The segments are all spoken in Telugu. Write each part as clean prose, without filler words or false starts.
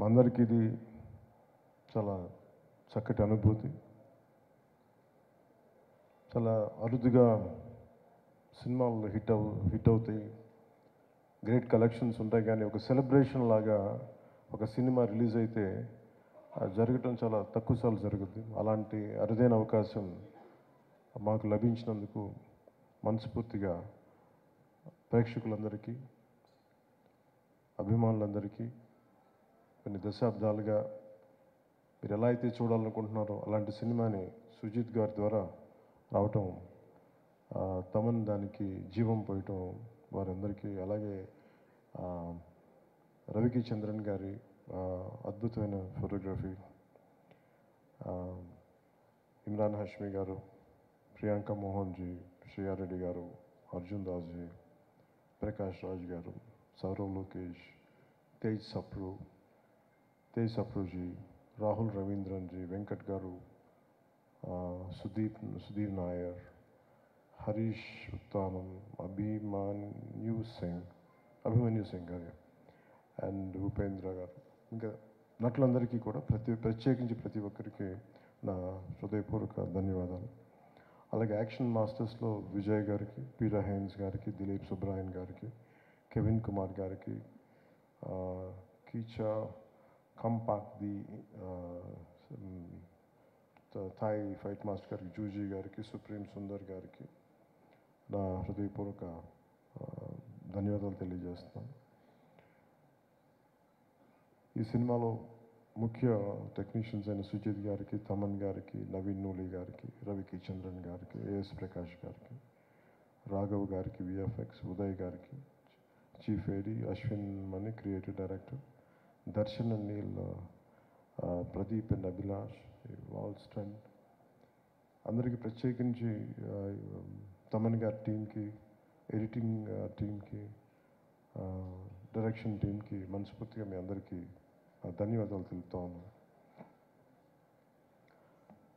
మా అందరికీ ఇది చాలా చక్కటి అనుభూతి. చాలా అరుదుగా సినిమాలు హిట్ అవుతాయి, గ్రేట్ కలెక్షన్స్ ఉంటాయి, కానీ ఒక సెలబ్రేషన్ లాగా ఒక సినిమా రిలీజ్ అయితే జరగటం చాలా తక్కువ సార్లు జరుగుద్ది. అలాంటి అరుదైన అవకాశం మాకు లభించినందుకు మనస్ఫూర్తిగా ప్రేక్షకులందరికీ, అభిమానులందరికీ, కొన్ని దశాబ్దాలుగా మీరు ఎలా అయితే చూడాలనుకుంటున్నారో అలాంటి సినిమాని సుజిత్ గారి ద్వారా రావటం, తమన్ దానికి జీవం పోయటం వారందరికీ, అలాగే రవికి చంద్రన్ గారి అద్భుతమైన ఫోటోగ్రఫీ, ఇమ్రాన్ హష్మి గారు, ప్రియాంక మోహన్ జీ, శ్రీయారెడ్డి గారు, అర్జున్ దాస్ జీ, ప్రకాష్ రాజ్ గారు, సౌరవ్ లోకేష్, తేజ్ సప్రూజీ, రాహుల్ రవీంద్రన్ జీ, వెంకట్ గారు, సుధీర్ నాయర్, హరీష్ ఉత్తానం, అభిమన్యు సింగ్ గారు అండ్ ఉపేంద్ర గారు, ఇంకా నటులందరికీ కూడా ప్రత్యేకించి ప్రతి ఒక్కరికి నా హృదయపూర్వక ధన్యవాదాలు. అలాగే యాక్షన్ మాస్టర్స్లో విజయ్ గారికి, పీరా హైన్స్ గారికి, దిలీప్ సుబ్రాయన్ గారికి, కెవిన్ కుమార్ గారికి, కీచా కంపాక్ ది థాయ్ ఫైట్ మాస్టర్ గారికి, జూజీ గారికి, సుప్రీం సుందర్ గారికి నా హృదయపూర్వక ధన్యవాదాలు తెలియజేస్తున్నాను. ఈ సినిమాలో ముఖ్య టెక్నీషియన్స్ అయిన సుజిత్ గారికి, తమన్ గారికి, నవీన్ నూలి గారికి, రవికి చంద్రన్ గారికి, ఏఎస్ ప్రకాష్ గారికి, రాఘవ్ గారికి, విఎఫ్ఎక్స్, ఉదయ్ గారికి, chief AD, Ashwin Mani creative director, Darshan and Neel, Pradeep and Abhilash, వాల్ స్ట్రెంట్, అందరికీ ప్రత్యేకించి తమన్ గారి టీంకి, ఎడిటింగ్ టీంకి, డైరెక్షన్ టీంకి మనస్ఫూర్తిగా మీ అందరికీ ధన్యవాదాలు తెలుపుతా ఉన్నాను.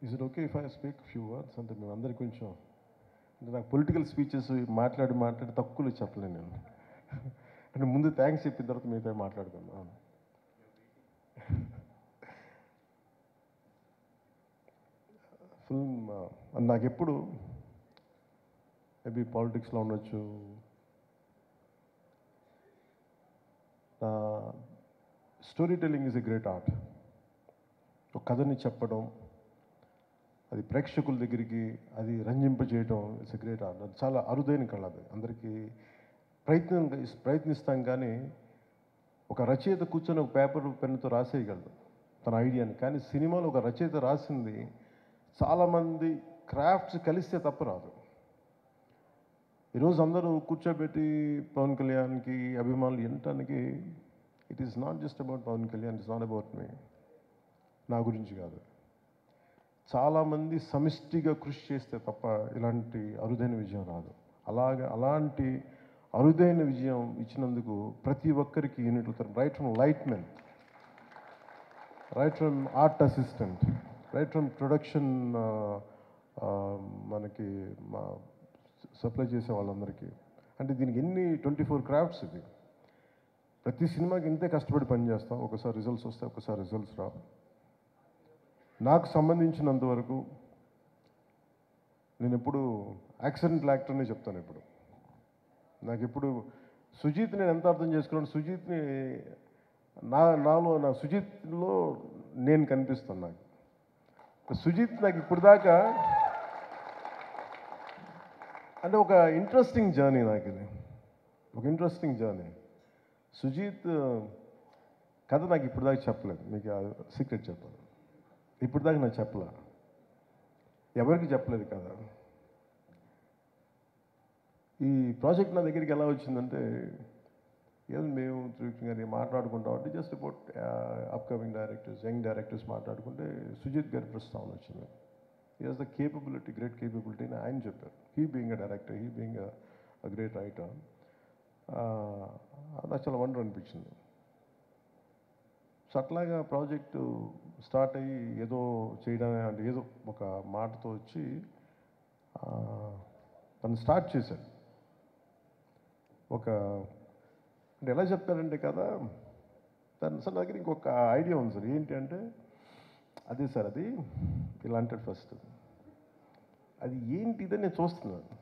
Is it okay if I speak few words? అంటే మేము అందరికీ కొంచెం, అంటే నాకు పొలిటికల్ స్పీచెస్ మాట్లాడి తక్కువలో చెప్పలేను నేను. అంటే ముందు థ్యాంక్స్ చెప్పిన తర్వాత మిగతా మాట్లాడుకుందాం. ఫిల్మ్ నాకెప్పుడు మేబీ పాలిటిక్స్లో ఉండొచ్చు, story telling is a great art. ఒక కథని చెప్పడం, అది ప్రేక్షకుల దగ్గరికి అది రంజింపజేయడం ఇట్స్ ఎ గ్రేట్ ఆర్ట్. అది చాలా అరుదైన కళ. అది అందరికీ ప్రయత్నిస్తాం, కానీ ఒక రచయిత కూర్చొని ఒక పేపర్ పెన్నుతో రాసేయగలడు తన ఐడియాని, కానీ సినిమాలో ఒక రచయిత రాసింది చాలామంది క్రాఫ్ట్స్ కలిస్తే తప్ప రాదు. ఈరోజు అందరూ కూర్చోబెట్టి పవన్ కళ్యాణ్కి అభిమానులు వినటానికి, it is not just about Pawan Kalyan, it's not about me, నా గురించి కాదు. చాలామంది సమిష్టిగా కృషి చేస్తే తప్ప ఇలాంటి అరుదైన విజయం రాదు. అలాంటి అరుదైన విజయం ఇచ్చినందుకు ప్రతి ఒక్కరికి యూనిట్లు, right from light men, right from art assistant, right from production, మనకి మా సప్లై చేసే వాళ్ళందరికీ. అంటే దీనికి ఎన్ని 24 క్రాఫ్ట్స్. ఇది ప్రతి సినిమాకి ఇంతే కష్టపడి పనిచేస్తాం. ఒకసారి రిజల్ట్స్ వస్తాయి, ఒకసారి రిజల్ట్స్ రావు. నాకు సంబంధించినంతవరకు నేను ఎప్పుడు యాక్సిడెంటల్ యాక్టర్నే చెప్తాను. ఇప్పుడు నాకు ఇప్పుడు సుజిత్ నేను ఎంత అర్థం చేసుకున్నాను, సుజిత్ని నా సుజిత్లో నేను కనిపిస్తాను. నాకు సుజిత్ నాకు ఇప్పుడు దాకా అంటే ఒక ఇంట్రెస్టింగ్ జర్నీ. నాకు ఇది ఒక ఇంట్రెస్టింగ్ జర్నీ. సుజిత్ కథ నాకు ఇప్పుడు దాకా చెప్పలేదు. మీకు సీక్రెట్ చెప్పాలి, ఇప్పుడు దాకా నాకు చెప్పలే, ఎవరికి చెప్పలేదు కదా. ఈ ప్రాజెక్ట్ నా దగ్గరికి ఎలా వచ్చిందంటే, ఏదో మేము త్రివిక్రమ్ గారిని మాట్లాడుకుంటాం అంటే just about upcoming directors, young directors మాట్లాడుకుంటే సుజిత్ గారి ప్రస్తావన వచ్చింది. He has the capability, great capability అని ఆయన చెప్పారు. He being a director, he being a great writer. నాకు చాలా వండర్ అనిపించింది. సో అట్లాగా ప్రాజెక్టు స్టార్ట్ అయ్యి ఏదో చేయడానికి, అంటే ఏదో ఒక మాటతో వచ్చి తను స్టార్ట్ చేశాడు. ఒక అంటే ఎలా చెప్తారంటే కదా, సార్ నా దగ్గర ఇంకొక ఐడియా ఉంది సార్. ఏంటి అంటే అదే సార్, అది ఇలా అంటాడు ఫస్ట్. అది ఏంటిదని నేను చూస్తున్నాను.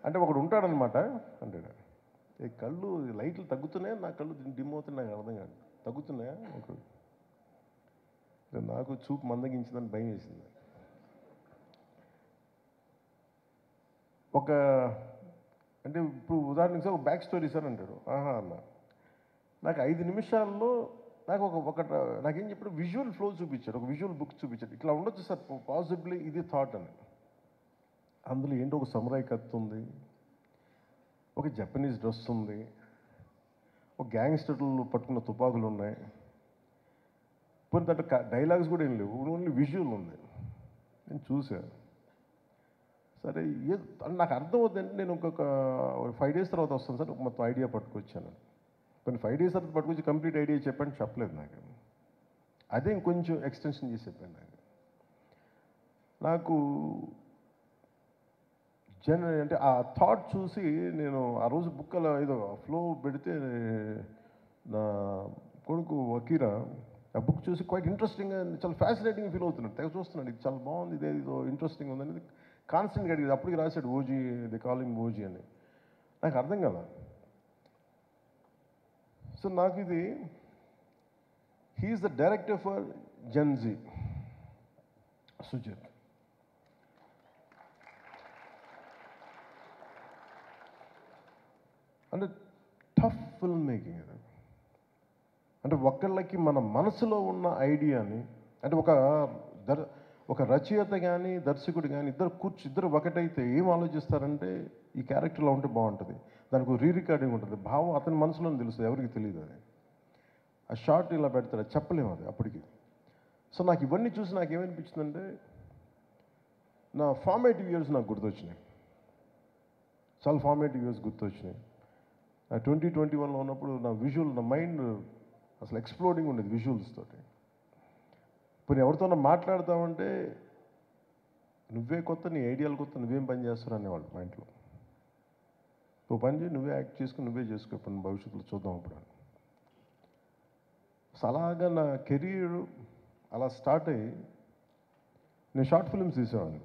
అంటే ఒకడు ఉంటాడనమాట అంటాడు, ఏ కళ్ళు లైట్లు తగ్గుతున్నాయా, నా కళ్ళు డిమ్ అవుతున్నాయి, నాకు అర్థం కాదు, తగ్గుతున్నాయా ఒక నాకు చూపు మందగించిందని భయం వేసింది. ఒక అంటే ఇప్పుడు ఉదాహరణకి సార్ ఒక బ్యాక్ స్టోరీ సార్ అంటాడు. ఆహా అన్న, నాకు 5 నిమిషాల్లో నాకు నాకేం చెప్పాడు, విజువల్ ఫ్లో చూపించాడు, ఒక విజువల్ బుక్ చూపించాడు. ఇట్లా ఉండొచ్చు సార్ పాసిబ్లీ, ఇది థాట్ అని. అందులో ఏంటో ఒక సమురాయ్ కత్తి ఉంది, ఒక జపనీస్ డ్రెస్ ఉంది, ఒక గ్యాంగ్స్టర్లు పట్టుకున్న తుపాకులు ఉన్నాయి, కొన్ని దాంట్లో డైలాగ్స్ కూడా ఏం లేవు, ఓన్లీ విజువల్ ఉంది. నేను చూశాను. సరే నాకు అర్థమవుతుందంటే నేను ఇంకొక 5 days తర్వాత వస్తాను సార్, మొత్తం ఐడియా పట్టుకొచ్చాను. కొన్ని 5 days తర్వాత పట్టుకొచ్చి కంప్లీట్ ఐడియా చెప్పండి చెప్పలేదు నాకు. అదే ఇంకొంచెం ఎక్స్టెన్షన్ చేసి చెప్పాను నాకు అంటే ఆ థాట్ చూసి నేను ఆ రోజు బుక్ అలా ఏదో ఫ్లో పెడితే నా కొడుకు వకీరా ఆ బుక్ చూసి క్వైట్ ఇంట్రెస్టింగ్గా, చాలా ఫ్యాసినేటింగ్ ఫీల్ అవుతున్నాడు. తెగ చూస్తున్నాడు, ఇది చాలా బాగుంది, ఇదేదో ఇంట్రెస్టింగ్ ఉందనేది కాన్స్టెంట్గా అడిగేది. అప్పటికి రాశాడు ఓజీ, ది కాలింగ్ ఓజీ అని. నాకు అర్థం కదా. సో నాకు ఇది, he is the director for Gen Z Sujeeth. అంటే టఫ్ ఫిల్మ్ మేకింగ్ ఇది. అంటే ఒకళ్ళకి మన మనసులో ఉన్న ఐడియాని, అంటే ఒక రచయిత కానీ దర్శకుడు కానీ ఇద్దరు ఒకటైతే ఏం ఆలోచిస్తారంటే, ఈ క్యారెక్టర్లో ఉంటే బాగుంటుంది, దానికి రీ రికార్డింగ్ ఉంటుంది, భావం అతని మనసులో తెలుస్తుంది, ఎవరికి తెలియదు. అది ఆ షార్ట్ ఇలా పెడతాడు, చెప్పలేము అది అప్పటికి. సో నాకు ఇవన్నీ చూసి నాకు ఏమనిపించిందంటే, నా ఫార్మేటివ్ ఇయర్స్ నాకు గుర్తొచ్చినాయి, చాలా ఫార్మేటివ్ ఇయర్స్ గుర్తొచ్చినాయి. 2021లో ఉన్నప్పుడు నా మైండ్ అసలు ఎక్స్ప్లోడింగ్ ఉండేది విజువల్స్ తోటి. ఇప్పుడు ఎవరితోనో మాట్లాడతామంటే, నువ్వే కొత్త, నీ ఐడియాలు కొత్త, నువ్వేం పని చేస్తావు అనేవాళ్ళు మా ఇంట్లో. నువ్వు పని చేయి, నువ్వే యాక్ట్ చేసుకుని నువ్వే చేసుకో, ఇప్పుడు భవిష్యత్తులో చూద్దాం ఇప్పుడు. అలాగా నా కెరీర్ అలా స్టార్ట్ అయ్యి నేను షార్ట్ ఫిల్మ్స్ తీసేవాడిని.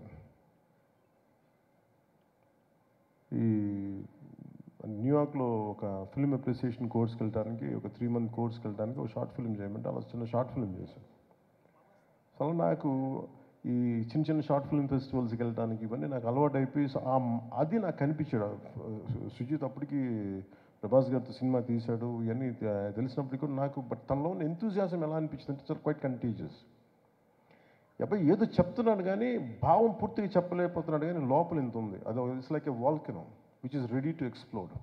ఈ న్యూయార్క్లో ఒక ఫిల్మ్ అప్రిసియేషన్ కోర్స్కి వెళ్ళడానికి, ఒక 3 month కోర్స్కి వెళ్ళడానికి ఒక షార్ట్ ఫిల్మ్ చేయమంటే అలా చిన్న షార్ట్ ఫిల్మ్ చేశాను. అసలు నాకు ఈ చిన్న షార్ట్ ఫిల్మ్ ఫెస్టివల్స్కి వెళ్ళడానికి ఇవన్నీ నాకు అలవాటు అయిపోయి, అది నాకు కనిపించాడు. సుజిత్ అప్పటికి ప్రభాస్ గారితో సినిమా తీశాడు, ఇవన్నీ తెలిసినప్పటికీ కూడా నాకు తనలో ఉన్న ఎంతూజియాజం ఎలా అనిపించింది అంటే, చాలా క్వైట్ కంటీజియస్. అబ్బాయి ఏదో చెప్తున్నాడు కానీ భావం పూర్తిగా చెప్పలేకపోతున్నాడు, కానీ లోపల ఎంత ఉంది, అది it's like a volcano which is ready to explode.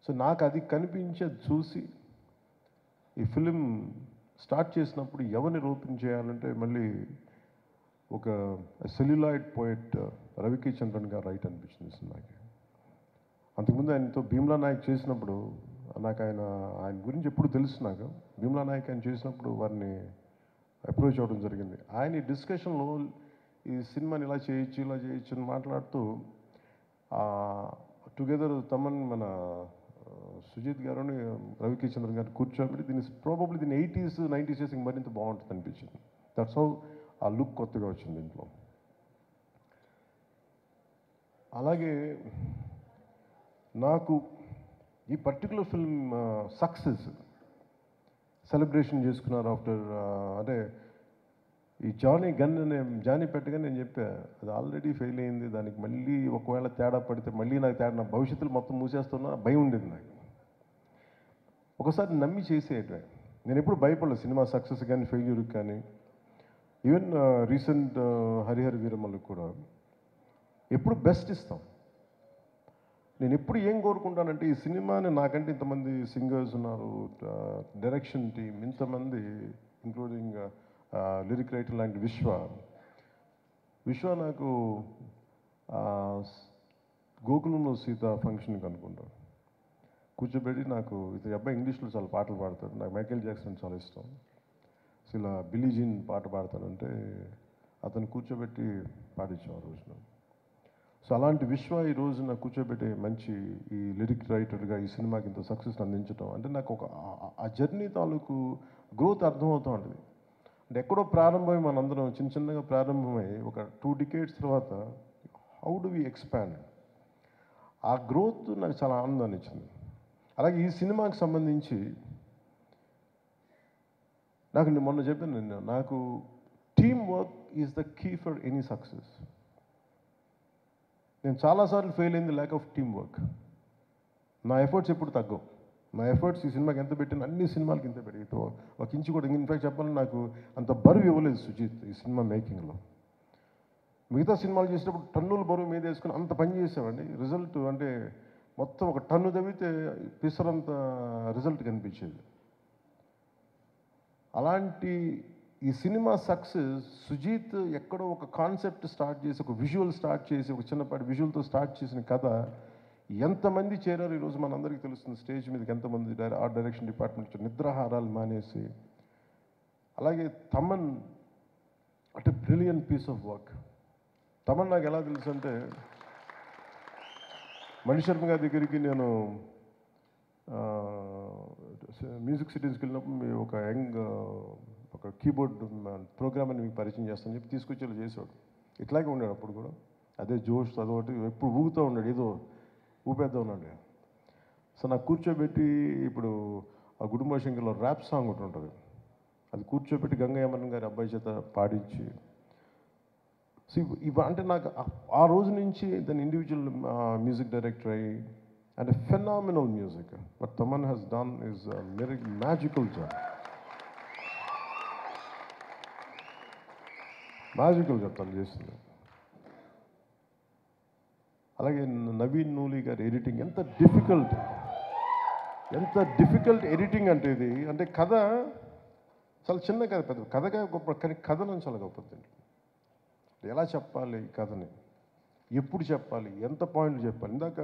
So నాకు అది కనిపించేది చూసి ఈ ఫిలిం స్టార్ట్ చేసినప్పుడు ఎవరిని రూపించేయాలంటే, మళ్ళీ ఒక సెల్యులాయిడ్ పోయెట్ రవికి చంద్రన్ గారు రైట్ అనిపించింది సినిమాకి. అంతకుముందు ఆయనతో భీమ్లా నాయక్ చేసినప్పుడు నాకు ఆయన గురించి ఎప్పుడు తెలుసు. నాకు భీమ్లా నాయక్ ఆయన చేసినప్పుడు వారిని అప్రోచ్ అవ్వడం జరిగింది. ఆయన ఈ డిస్కషన్లో ఈ సినిమాని ఇలా చేయొచ్చు అని మాట్లాడుతూ, టుగెదర్ తమన్ మన సుజిత్ గారుని రవికి చంద్రన్ గారు కూర్చోబెట్టి దీన్ని 80s 90s ఇంక మరింత బాగుంటుంది అనిపించింది. దట్స్ హౌ ఆ లుక్ కొత్తగా వచ్చింది దీంట్లో. అలాగే నాకు ఈ పర్టికులర్ ఫిల్మ్ సక్సెస్ సెలబ్రేషన్ చేసుకున్నారు ఆఫ్టర్, అంటే ఈ జానీ పెట్టగా నేను చెప్పా, అది ఆల్రెడీ ఫెయిల్ అయింది, దానికి మళ్ళీ ఒకవేళ తేడా పడితే మళ్ళీ నా భవిష్యత్తులో మొత్తం మూసేస్తున్నా భయం ఉండేది నాకు. ఒకసారి నమ్మి చేసేయటమే. నేను ఎప్పుడు భయపడలేదు సినిమా సక్సెస్ కానీ ఫెయిల్యూర్కి కానీ. ఈవెన్ రీసెంట్ హరిహర వీరమల్లు కూడా ఎప్పుడు బెస్ట్ ఇస్తాం. నేను ఎప్పుడు ఏం కోరుకుంటానంటే, ఈ సినిమాని నాకంటే ఇంతమంది సింగర్స్ ఉన్నారు, డైరెక్షన్ టీమ్ ఇంతమంది, ఇంక్లూడింగ్ లిరిక్ రైటర్ లాంటి విశ్వ నాకు గోకులంలో సీత ఫంక్షన్కి అనుకుంటాను కూర్చోబెట్టి, నాకు ఇతని అబ్బాయి ఇంగ్లీష్లో చాలా పాటలు పాడతాడు, నాకు మైకేల్ జాక్సన్ చాలా ఇష్టం, సో ఇలా బిల్లీ జీన్ పాట పాడతానంటే అతను కూర్చోబెట్టి పాడించాం ఆ రోజున. సో అలాంటి విశ్వ ఈ రోజున కూర్చోబెట్టే మంచి ఈ లిరిక్ రైటర్గా ఈ సినిమాకి ఇంత సక్సెస్ అందించడం అంటే నాకు ఒక ఆ జర్నీ తాలూకు గ్రోత్ అర్థమవుతూ ఉంటుంది. అంటే ఎక్కడో ప్రారంభమై మనందరం చిన్న చిన్నగా ప్రారంభమై ఒక 2 decades తర్వాత హౌ డు వి ఎక్స్పాండ్, ఆ గ్రోత్ నాకు చాలా ఆనందాన్ని ఇచ్చింది. అలాగే ఈ సినిమాకి సంబంధించి నాకు మొన్న చెప్పాను, నాకు team work is the key for any success. నేను చాలాసార్లు ఫెయిల్ అయింది ల్యాక్ ఆఫ్ టీమ్ వర్క్. నా ఎఫర్ట్స్ ఎప్పుడు తగ్గవు. నా ఎఫర్ట్స్ ఈ సినిమాకి ఎంత పెట్టిన అన్ని సినిమాలకి ఇంత పెట్టి ఒక ఇంచు కూడా ఇన్ఫాక్ట్ చెప్పాలని నాకు అంత బరువు ఇవ్వలేదు సుజిత్ ఈ సినిమా మేకింగ్లో. మిగతా సినిమాలు చేసినప్పుడు టన్నుల బరువు మీద వేసుకుని అంత పని చేసామండి. రిజల్ట్ అంటే మొత్తం ఒక టన్ను తవ్వితే పిసరంత రిజల్ట్ కనిపించేది. అలాంటి ఈ సినిమా సక్సెస్ సుజీత్ ఎక్కడో ఒక కాన్సెప్ట్ స్టార్ట్ చేసి ఒక విజువల్ స్టార్ట్ చేసి ఒక చిన్నపాటి విజువల్తో స్టార్ట్ చేసిన కథ ఎంతమంది చేరారు ఈరోజు మనందరికీ తెలుస్తుంది. స్టేజ్ మీదకి ఎంతమంది ఆర్ట్ డైరెక్షన్ డిపార్ట్మెంట్ నిద్రాహారాలు మానేసి. అలాగే తమన్ అంటే brilliant piece of work. Thaman నాకు ఎలా తెలుసు అంటే మణిశర్మ గారి దగ్గరికి నేను మ్యూజిక్ సిటీస్కి వెళ్ళినప్పుడు ఒక యంగ్ ఒక కీబోర్డ్ ప్రోగ్రామ్ అని మీకు పరిచయం చేస్తాను చెప్పి తీసుకొచ్చేలా చేసేవాడు. ఇట్లాగే ఉన్నాడు అప్పుడు కూడా, అదే జోష్ అదొకటి ఎప్పుడు ఊగుతూ ఉన్నాడు, ఏదో ఊపేద్దాం ఉన్నాడు. సో నాకు కూర్చోబెట్టి ఇప్పుడు ఆ గుడుంబ శంకర్లో ర్యాప్ సాంగ్ ఒకటి ఉంటుంది, అది కూర్చోబెట్టి గంగా యమన్ గారి అబ్బాయి చేత పాడించి. సో అంటే నాకు ఆ రోజు నుంచి దాని ఇండివిజువల్ మ్యూజిక్ డైరెక్టర్ అయ్యి and a phenomenal music. What Taman has done is a magical job. Magical job తను చేస్తుంది. అలాగే నవీన్ నూలి గారి ఎడిటింగ్ ఎంత డిఫికల్ట్ ఎడిటింగ్ అంటే ఇది. అంటే కథ చాలా చిన్న కథ, పెద్ద కథగా గొప్ప, కానీ కథనం చాలా గొప్పది. ఎలా చెప్పాలి ఈ కథని, ఎప్పుడు చెప్పాలి, ఎంత పాయింట్లు చెప్పాలి. ఇందాక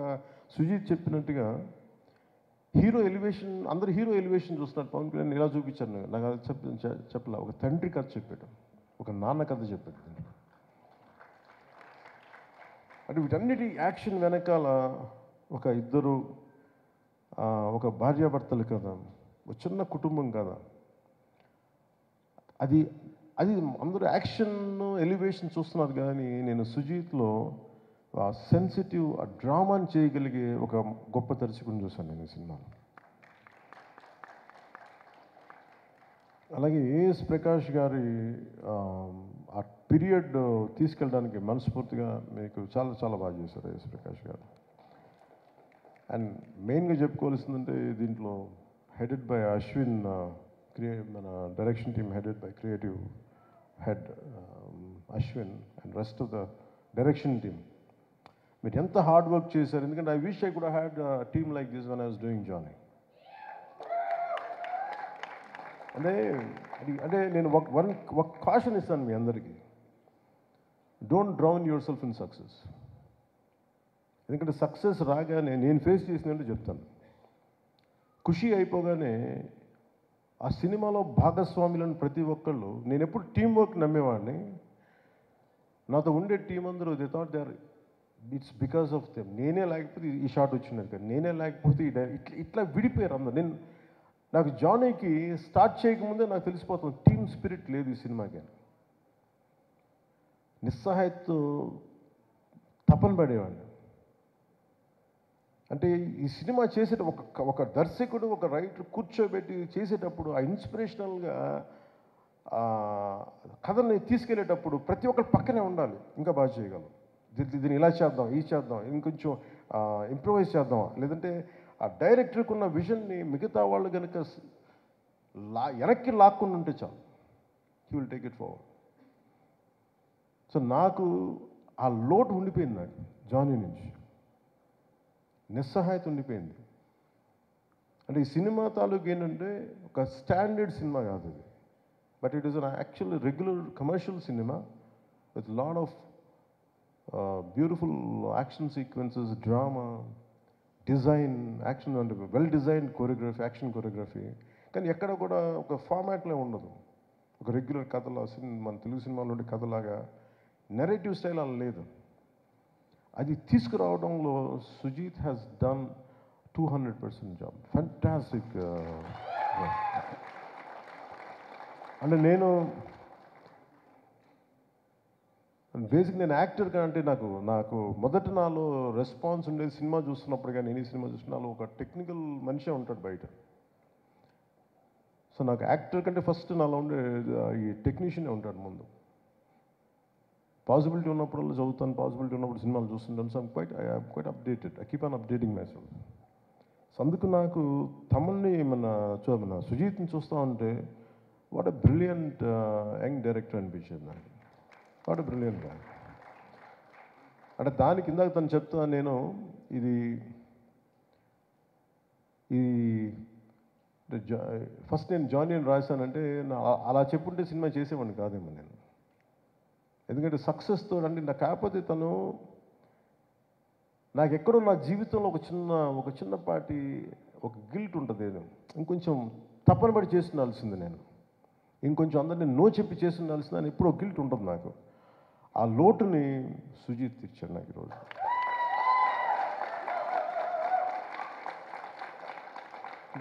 సుజీత్ చెప్పినట్టుగా హీరో ఎలివేషన్, అందరు హీరో ఎలివేషన్ చూస్తున్నారు. పవన్ కళ్యాణ్ ఇలా చూపించాను, నాకు అది చెప్పలే. ఒక తండ్రి కథ చెప్పాడు, ఒక నాన్న కథ చెప్పాడు. అంటే వీటన్నిటి యాక్షన్ వెనకాల ఒక ఇద్దరు ఒక భార్యాభర్తలు కదా, ఒక చిన్న కుటుంబం కదా. అది అందరూ యాక్షన్ ఎలివేషన్ చూస్తున్నారు, కానీ నేను సుజీత్లో ఆ సెన్సిటివ్ ఆ డ్రామాని చేయగలిగే ఒక గొప్ప దర్శకుని చూశాను నేను ఈ సినిమాలో. అలాగే ఏఎస్ ప్రకాష్ గారి ఆ పీరియడ్ తీసుకెళ్ళడానికి మనస్ఫూర్తిగా మీకు చాలా చాలా బాగా చేశారు ఏఎస్ ప్రకాష్ గారు. అండ్ మెయిన్గా చెప్పుకోవాల్సిందంటే దీంట్లో హెడెడ్ బై అశ్విన్, మన direction team headed by creative head Ashwin and rest of the direction team. మీరు ఎంత హార్డ్ వర్క్ చేశారు. ఎందుకంటే I wish I could had team like this when I was doing Johnny. అంటే నేను ఒక కాషన్ ఇస్తాను మీ అందరికీ, don't drown yourself in success. ఎందుకంటే సక్సెస్ రాగానే నేను ఫేస్ చేసినట్టు చెప్తాను. ఖుషి అయిపోగానే ఆ సినిమాలో భాగస్వాములను ప్రతి ఒక్కళ్ళు, నేను ఎప్పుడు టీం వర్క్ నమ్మేవాడిని. నాతో ఉండే టీం అందరూ they thought they are it's because of them. నేనే లేకపోతే ఈ షాట్ వచ్చినది కదా, నేనే లేకపోతే ఇట్లా విడిపోయారు అందరు. నాకు జానీకి స్టార్ట్ చేయకముందే నాకు తెలిసిపోతుంది టీమ్ స్పిరిట్ లేదు ఈ సినిమాకి. నిస్సహాయతతో తపన పడేవాడిని. అంటే ఈ సినిమా ఒక దర్శకుడు ఒక రైటర్ కూర్చోబెట్టి చేసేటప్పుడు ఆ ఇన్స్పిరేషనల్గా కథని తీసుకెళ్ళేటప్పుడు ప్రతి ఒక్కరు పక్కనే ఉండాలి, ఇంకా బాగా చేయగలం, దీన్ని ఇలా చేద్దాం, చేద్దాం, ఇంకొంచెం ఇంప్రూవైజ్ చేద్దాం. లేదంటే ఆ డైరెక్టర్కి ఉన్న విజన్ని మిగతా వాళ్ళు కనుక వెనక్కి లాక్కుని ఉంటే చాలు, he will take it forward. So నాకు ఆ లోటు ఉండిపోయింది, నాకు జానీ నుంచి నిస్సహాయత ఉండిపోయింది. అంటే ఈ సినిమా తాలూకు ఏంటంటే ఒక స్టాండర్డ్ సినిమా కాదు ఇది, but it is an actual regular commercial cinema with lot of beautiful action sequences, drama, design, action అంటే well designed choreography, action choreography. కానీ ఎక్కడ కూడా ఒక ఫార్మాట్లో ఉండదు. ఒక రెగ్యులర్ కథలో మన తెలుగు సినిమాలో ఉండే కథలాగా నెరేటివ్ స్టైల్ అలా లేదు. అది తీసుకురావడంలో Sujeeth has done 200% job. Fantastic. అంటే నేను బేసిక్ నేను యాక్టర్ అంటే నాకు మొదట నాలో రెస్పాన్స్ ఉండేది సినిమా చూస్తున్నప్పుడు కానీ ఎనీ సినిమా చూస్తున్నా నాలో ఒక టెక్నికల్ మనిషే ఉంటాడు బయట. సో నాకు యాక్టర్ కంటే ఫస్ట్ నాలో ఉండే ఈ టెక్నీషియనే ఉంటాడు ముందు. పాసిబిలిటీ ఉన్నప్పుడు చదువుతాను, పాసిబిలిటీ ఉన్నప్పుడు సినిమాలు చూస్తుంటాను. So I updated, I keep on updating my self. So అందుకు నాకు తమన్ని మన సుజీత్ని చూస్తూ ఉంటే what a brilliant young director అనిపించేది నాకు. వాట్ ఎ బ్రిలియంట్ గా. అంటే దానికి ఇందాక తను చెప్తా నేను ఇది ఫస్ట్ నేను జానీ అని రాశానంటే అలా చెప్పుంటే సినిమా చేసేవాడిని కాదేమో నేను. ఎందుకంటే సక్సెస్తో అంటే నాకు కాకపోతే తను నాకు ఎక్కడో నా జీవితంలో ఒక చిన్నపాటి ఒక గిల్ట్ ఉంటుంది. ఇంకొంచెం తప్పన పడి చేస్తుండాల్సింది నేను, ఇంకొంచెం అందరినీ నో చెప్పి చేస్తుండాల్సింది అని ఎప్పుడో గిల్ట్ ఉంటుంది నాకు. ఆ లోటుని సుజీత్ ఇచ్చాడు నాకు ఈరోజు.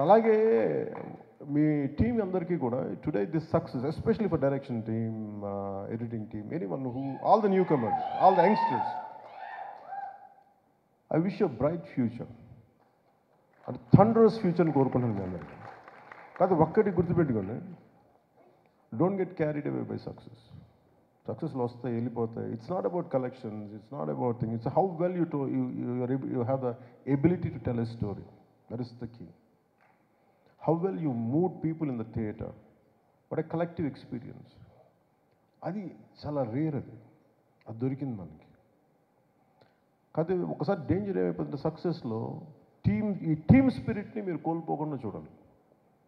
అలాగే మీ టీం అందరికీ కూడా today this success especially for direction team, editing team, anyone who, all the newcomers, all the youngsters, I wish you bright future అంటే థండరస్ ఫ్యూచర్ని కోరుకుంటున్నాను మీ అందరికీ. కాదు ఒక్కటి గుర్తుపెట్టుకోండి, don't get carried away by success. సక్సెస్లో వస్తాయి వెళ్ళిపోతాయి. It's not about collections, it's not about thing, it's how well you have the ability to tell a story. That is the key. How well you moved people in the theater. What a collective experience. అది చాలా రేర్. అది దొరికింది మనకి. కాదు ఒకసారి డేంజర్ ఏమైపోతుంది సక్సెస్లో, ఈ టీమ్ స్పిరిట్ని మీరు కోల్పోకుండా చూడాలి.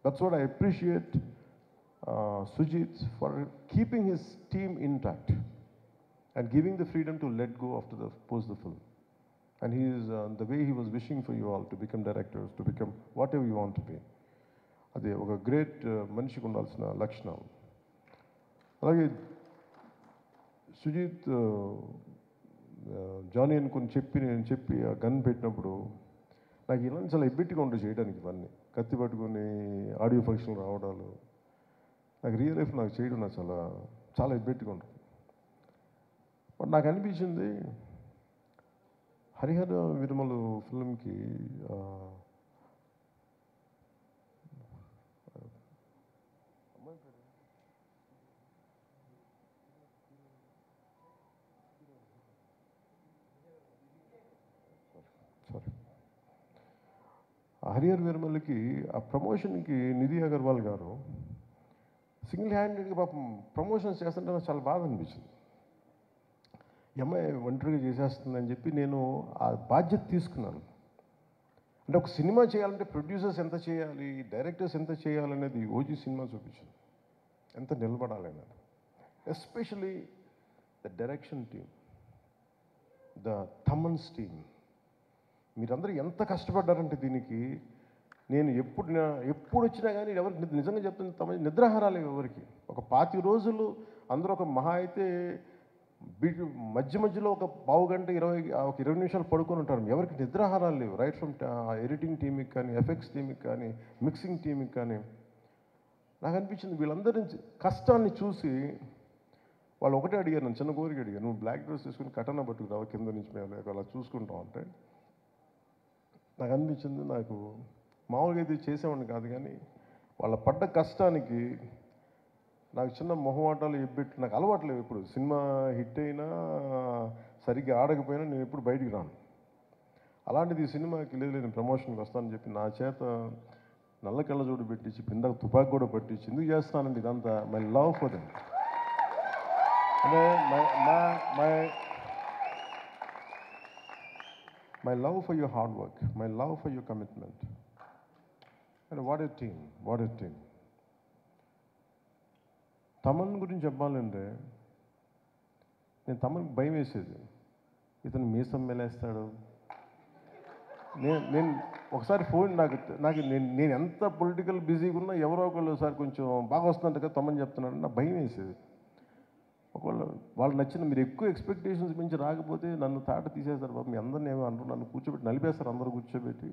That's what I appreciate Sujeeth for keeping his team intact and giving the freedom to let go after the post the film. And he is the way he was wishing for you all to become directors, to become whatever you want to be. అది ఒక గ్రేట్ మనిషికి ఉండాల్సిన లక్షణం. అలాగే సుజీత్ జానీ అనుకుని నేను చెప్పి ఆ గన్ పెట్టినప్పుడు నాకు ఇలాంటి చాలా ఎబ్బెట్టిగా ఉంటుంది చేయడానికి. ఇవన్నీ కత్తి పట్టుకొని ఆడియో ఫంక్షన్ రావడాలు నాకు రియల్ లైఫ్ నాకు చేయడం నాకు చాలా చాలా ఎబ్బెట్టిగా ఉంటుంది. బట్ నాకు అనిపించింది హరిహర విరమలు ఫిల్మ్కి హరిహర్ విరమలకి ఆ ప్రమోషన్కి నిధి అగర్వాల్ గారు సింగిల్ హ్యాండెడ్గా పాపం ప్రమోషన్స్ చేస్తుంటే నాకు చాలా బాధ అనిపించింది. ఈ అమ్మాయి ఒంటరిగా చేసేస్తుందని చెప్పి నేను ఆ బాధ్యత తీసుకున్నాను. అంటే ఒక సినిమా చేయాలంటే ప్రొడ్యూసర్స్ ఎంత చేయాలి, డైరెక్టర్స్ ఎంత చేయాలనేది ఓజీ సినిమా చూపించింది, ఎంత నిలబడాలనేది. Especially the direction team, the Thaman's team, మీరందరూ ఎంత కష్టపడ్డారంటే దీనికి. నేను ఎప్పుడు వచ్చినా కానీ ఎవరికి నిజంగా చెప్తుంది, తమ నిద్రాహారాలు ఎవరికి. ఒక 25 రోజులు అందరూ ఒక మహా అయితే మధ్యలో ఒక పావు గంట 20 నిమిషాలు పడుకొని ఉంటారు. ఎవరికి నిద్రాహారాలు లేవు. రైట్ ఫ్రమ్ ఎడిటింగ్ టీమ్కి కానీ, ఎఫెక్ట్స్ టీమ్కి కానీ, మిక్సింగ్ టీమ్కి కానీ. నాకు అనిపించింది వీళ్ళందరి కష్టాన్ని చూసి వాళ్ళు ఒకటే అడిగారు, నన్ను చిన్న కోరిక అడిగారు, నువ్వు బ్లాక్ డ్రెస్ వేసుకుని కటన పట్టుకురావు కింద నుంచి మేము అలా చూసుకుంటాం అంటే. నాకు అనిపించింది నాకు మామూలుగా ఇది చేసేవాడిని కాదు, కానీ వాళ్ళ పడ్డ కష్టానికి నాకు చిన్న మొహమాటాలు ఎబ్బెట్టి నాకు అలవాట్లేవు. ఎప్పుడు సినిమా హిట్ అయినా సరిగ్గా ఆడకపోయినా నేను ఎప్పుడు బయటికి రాను. అలాంటిది ఈ సినిమాకి లేదు నేను ప్రమోషన్కి వస్తానని చెప్పి నా చేత నల్ల కళ్ళజోడు పెట్టించి కిందకు తుపాకి కూడా పట్టించి ఎందుకు చేస్తానండి ఇదంతా. మై లవ్ ఫర్ దెమ్, అంటే my love for your hard work, my love for your commitment. And what a team, what a team. Thaman గురించి చెప్పాలంటే నేను తమన్కి భయం వేసేది, ఇతను మీసం మెలేస్తాడు. నేను ఒకసారి ఫోన్ నాకు నేను ఎంత పొలిటికల్ బిజీగా ఉన్నా ఎవరో ఒకళ్ళు ఒకసారి కొంచెం బాగా వస్తుందంట కదా తమన్ చెప్తున్నాడు, నాకు భయం వేసేది. ఒకవేళ వాళ్ళు నచ్చిన మీరు ఎక్కువ ఎక్స్పెక్టేషన్స్ మించి రాకపోతే నన్ను తాట తీసేస్తారు బాబు, మీ అందరిని ఏమో అంటారు, నన్ను కూర్చోబెట్టి నలిపేస్తారు, అందరూ కూర్చోబెట్టి.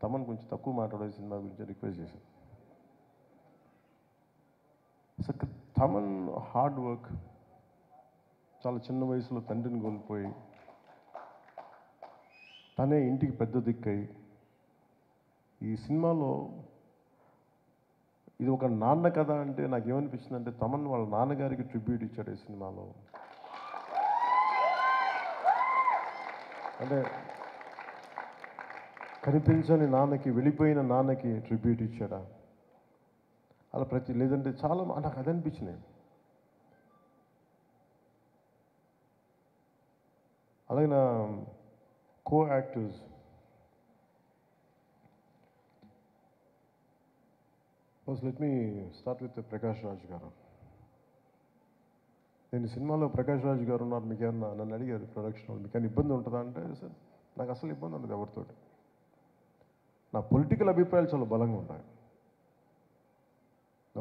తమను కొంచెం తక్కువ మాట్లాడే సినిమా గురించి రిక్వెస్ట్ చేశాను. సో తమన్ హార్డ్ వర్క్, చాలా చిన్న వయసులో తండ్రిని కోల్పోయి తనే ఇంటికి పెద్ద దిక్కై ఈ సినిమాలో ఇది ఒక నాన్న కథ అంటే నాకు ఏమనిపించింది అంటే తమన్ వాళ్ళ నాన్నగారికి ట్రిబ్యూట్ ఇచ్చాడు ఈ సినిమాలో. అంటే కనిపించని నాన్నకి, వెళ్ళిపోయిన నాన్నకి ట్రిబ్యూట్ ఇచ్చాడా అలా లేదంటే చాలా నాకు అది అనిపించినాయి. అలాగే నా co actors first let me start with Prakash Raj గారు. నేను సినిమాలో ప్రకాష్ రాజ్ గారు ఉన్నారు, మీకు ఏమన్నా నన్ను అడిగారు ప్రొడక్షన్ వాళ్ళు, మీకు ఏమైనా ఇబ్బంది ఉంటుందా అంటే సార్ నాకు అసలు ఇబ్బంది ఉండదు ఎవరితోటి. నా పొలిటికల్ అభిప్రాయాలు చాలా బలంగా ఉంటాయి.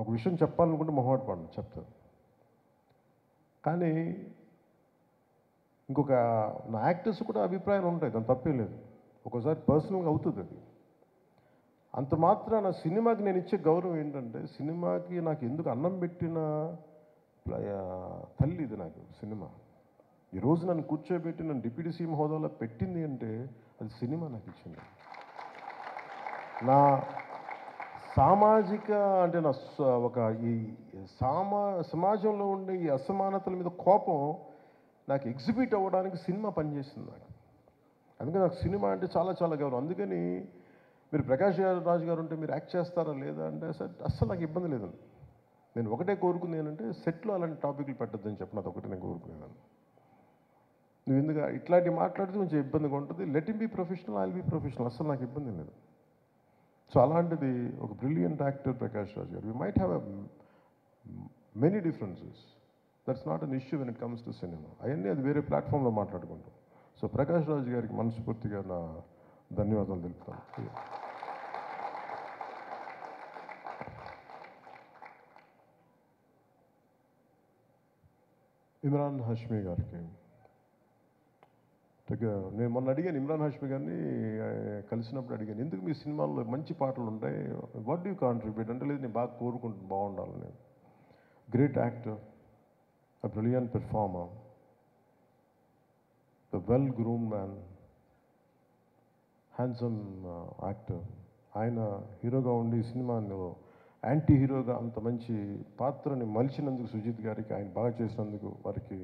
ఒక విషయం చెప్పాలనుకుంటే మొహమాట పడను, చెప్తాను. కానీ ఇంకొక నా యాక్టర్స్ కూడా అభిప్రాయాలు ఉంటాయి, దాని తప్పే లేదు. ఒక్కోసారి పర్సనల్గా అవుతుంది అది. అంత మాత్రాన సినిమాకి నేను ఇచ్చే గౌరవం ఏంటంటే, సినిమాకి నాకు ఎందుకు అన్నం పెట్టిన తల్లి ఇది నాకు సినిమా. ఈరోజు నన్ను కూర్చోబెట్టి నన్ను డిప్యూటీ సీఎం హోదాలో పెట్టింది అంటే అది సినిమా నాకు ఇచ్చింది. నా సామాజిక అంటే నా ఒక ఈ సమాజంలో ఉండే ఈ అసమానతల మీద కోపం నాకు ఎగ్జిబిట్ అవ్వడానికి సినిమా పనిచేస్తుంది నాకు. అందుకని నాకు సినిమా అంటే చాలా చాలా గౌరవం. అందుకని మీరు ప్రకాష్ రాజ్ గారు ఉంటే మీరు యాక్ట్ చేస్తారా లేదా అంటే అస్సలు నాకు ఇబ్బంది లేదండి. నేను ఒకటే కోరుకుంది ఏంటంటే సెట్లో అలాంటి టాపిక్లు పెట్టద్దని చెప్పిన, అది ఒకటి నేను కోరుకునేదాన్ని. నువ్వు ఎందుకు ఇట్లాంటివి మాట్లాడితే కొంచెం ఇబ్బందిగా ఉంటుంది. Let him be professional, I will be professional, అస్సలు నాకు ఇబ్బంది లేదు. సో అలాంటిది ఒక బ్రిలియంట్ యాక్టర్ ప్రకాష్ రాజ్ గారు. We might have many differences, that's not an issue when it comes to cinema. అవన్నీ అది వేరే ప్లాట్ఫామ్లో మాట్లాడుకుంటాం. సో ప్రకాష్ రాజ్ గారికి మనస్ఫూర్తిగా నా ధన్యవాదాలు తెలుపుతాను. ఇమ్రాన్ హాష్మీ గారికి నేను మొన్న అడిగాను, ఇమ్రాన్ హాష్మీ గారిని కలిసినప్పుడు అడిగాను, ఎందుకు మీ సినిమాల్లో మంచి పాటలు ఉంటాయి, వాట్ డూ యూ కాంట్రిబ్యూట్ అంటే, లేదు నేను బాగా కోరుకుంటున్నాను బాగుండాలని. Great actor, a brilliant performer, the well-groomed man, handsome actor. ఆయన హీరోగా ఉండి ఈ సినిమాలో యాంటీ హీరోగా అంత మంచి పాత్రని మలిచినందుకు సుజిత్ గారికి, ఆయన బాగా చేసినందుకు వారికి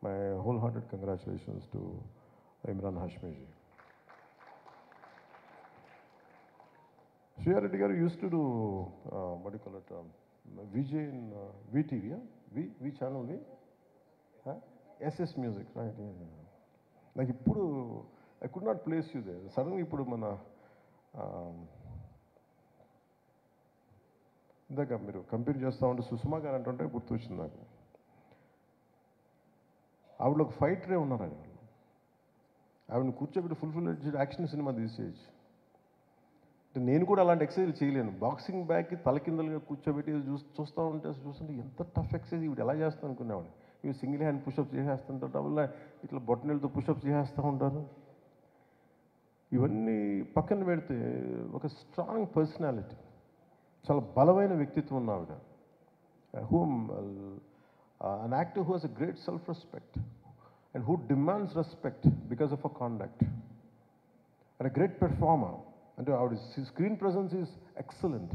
my whole hearted congratulations to Imran హాష్మీజీ. Shriya Reddy గారు use to do what do you call it, VJ in VTV, V channel, SS Music, right? నాకు ఇప్పుడు I could not place you they. సడన్గా ఇప్పుడు మన ఇందాక మీరు కంపేర్ చేస్తూ ఉంటే సుష్మా గారు అంటుంటే గుర్తొచ్చింది నాకు. ఆవిడ ఒక ఫైటరే ఉన్నారు. ఆవిడని కూర్చోబెట్టి ఫుల్ యాక్షన్ సినిమా తీసేయచ్చు. అంటే నేను కూడా అలాంటి ఎక్సర్సైజ్ చేయలేను. బాక్సింగ్ బ్యాగ్కి తలకిందలుగా కూర్చోబెట్టి చూస్తుంటే ఎంత టఫ్ ఎక్సర్సైజ్ ఇవి ఎలా చేస్తాను అనుకునేవాడు. ఇవి సింగిల్ హ్యాండ్ పుషప్స్ చేసేస్తుంటారు, డబుల్ ఇట్లా బొట్టనీళ్ళతో పుషప్స్ చేసేస్తూ ఉంటారు. ఇవన్నీ పక్కన పెడితే ఒక స్ట్రాంగ్ పర్సనాలిటీ, చాలా బలమైన వ్యక్తిత్వం ఉన్న ఆవిడ. an actor who has a great self-respect and who demands respect because of her conduct, and a great performer. అంటే ఆవిడ స్క్రీన్ ప్రెజెన్స్ ఈజ్ ఎక్సలెంట్.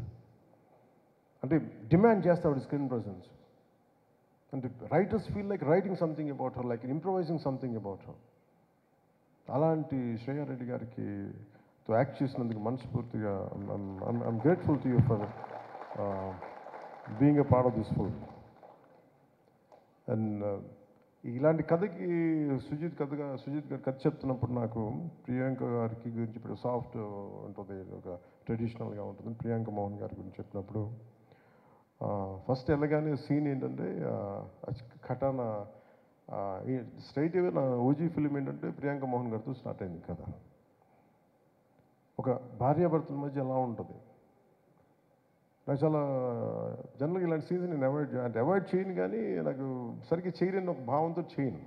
అంటే డిమాండ్ చేస్తే ఆవిడ స్క్రీన్ ప్రెజెన్స్ అంటే writers feel like writing something about her, like improvising something about her. అలాంటి శ్రేయారెడ్డి గారికి యాక్ట్ చేసినందుకు మనస్ఫూర్తిగా I'm grateful to you for being a part of this film. And ఇలాంటి కథకి సుజిత్ గారు కథ చెప్తున్నప్పుడు నాకు ప్రియాంక గారికి గురించి, ఇప్పుడు సాఫ్ట్ ఉంటుంది, ఒక ట్రెడిషనల్గా ఉంటుంది, ప్రియాంక మోహన్ గారి గురించి చెప్పినప్పుడు ఫస్ట్ వెళ్ళగానే సీన్ ఏంటంటే ఖటానా స్ట్రైట్ అవే నా ఓజీ ఫిలిం ఏంటంటే ప్రియాంక మోహన్ గారితో స్టార్ట్ అయింది కదా. ఒక భార్యాభర్తల మధ్య ఎలా ఉంటుంది, నాకు చాలా జనరల్గా ఇలాంటి సీన్స్ నేను అవాయిడ్ చేయను, కానీ నాకు సరిగ్గా చేయలేని ఒక భావంతో చేయను.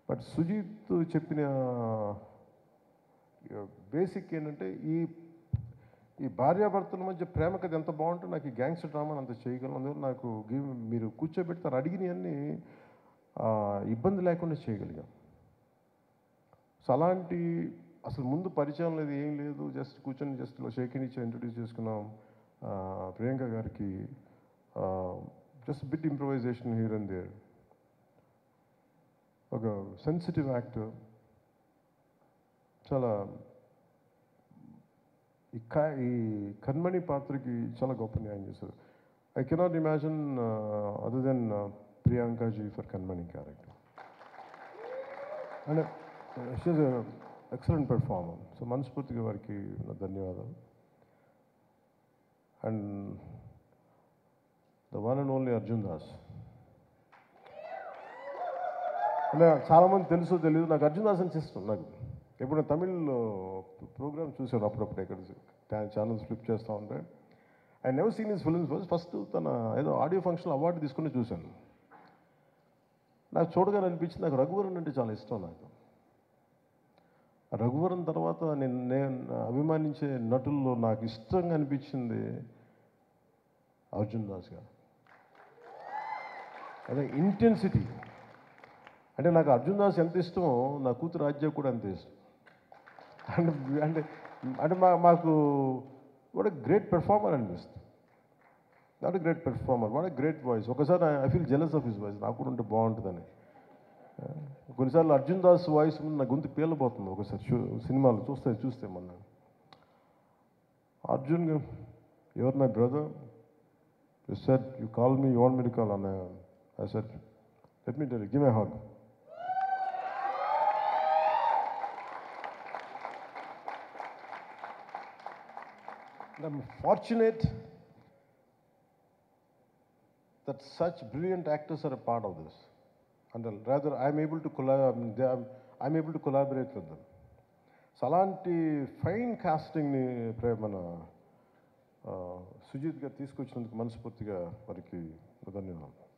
బట్ సుజీత్ చెప్పిన బేసిక్ ఏంటంటే ఈ భార్యాభర్తల మధ్య ప్రేమ కథ ఎంత బాగుంటే నాకు ఈ గ్యాంగ్స్టర్ డ్రామాని అంత చేయగలను. అందువల్ల నాకు మీరు కూర్చోబెడతారు అడిగినవన్నీ ఇబ్బంది లేకుండా చేయగలిగాం. సో అలాంటి అసలు ముందు పరిచయం లేదు, ఏం లేదు, జస్ట్ కూర్చొని జస్ట్ షేకిన్ ఇచ్చి ఇంట్రొడ్యూస్ చేసుకున్నాం. ప్రియాంక గారికి just bit improvisation here and there. ఒక సెన్సిటివ్ యాక్టర్, చాలా ఈ కన్మణి పాత్రకి చాలా గొప్ప న్యాయం చేశారు. I cannot imagine other than Priyankaji for Kanmani character. And she is excellent performer. So మనస్ఫూర్తిగా వారికి నా ధన్యవాదాలు. And the one and only Arjun Das. అంటే చాలామంది తెలుసో తెలియదు, నాకు అర్జున్ దాస్ అని ఇష్టం. నాకు ఎప్పుడు తమిళ్లో ప్రోగ్రామ్ చూశాను అప్పుడప్పుడు, ఇక్కడ ఛానల్స్ ఫ్లిప్ చేస్తూ ఉంటే. I never seen his films first తన ఏదో ఆడియో ఫంక్షన్ అవార్డు తీసుకుని చూశాను. నాకు చూడగానే అనిపించింది, నాకు రఘువరన్ అంటే చాలా ఇష్టం. నాకు రఘువరన్ తర్వాత నేను అభిమానించే నటుల్లో నాకు ఇష్టంగా అనిపించింది అర్జున్ దాస్ గారు. అదే ఇంటెన్సిటీ. అంటే నాకు అర్జున్ దాస్ ఎంత ఇష్టమో నా కూతురు రాజ్య కూడా అంతే ఇష్టం. అంటే అంటే మాకు వాట్ ఎ గ్రేట్ పెర్ఫార్మర్ అనిపిస్తుంది. What a great performer, what a great voice. ఒకసారి I feel jealous of his voice, నాకు కూడా ఉంటే బాగుంటుందని. కొన్నిసార్లు అర్జున్ దాస్ వాయిస్ ముందు నా గొంతు పేలిపోతుంది. ఒకసారి సినిమాలు చూస్తే మొన్న Arjun, your my brother, you said you call me, you want me to call అన్న. I said let me tell you, give me a hug. I'm fortunate that such brilliant actors are a part of this, and rather I'm able to collaborate with them. So అలాంటి ఫైన్ కాస్టింగ్ని మన సుజిత్ గారు తీసుకొచ్చినందుకు మనస్ఫూర్తిగా వారికి ధన్యవాదాలు.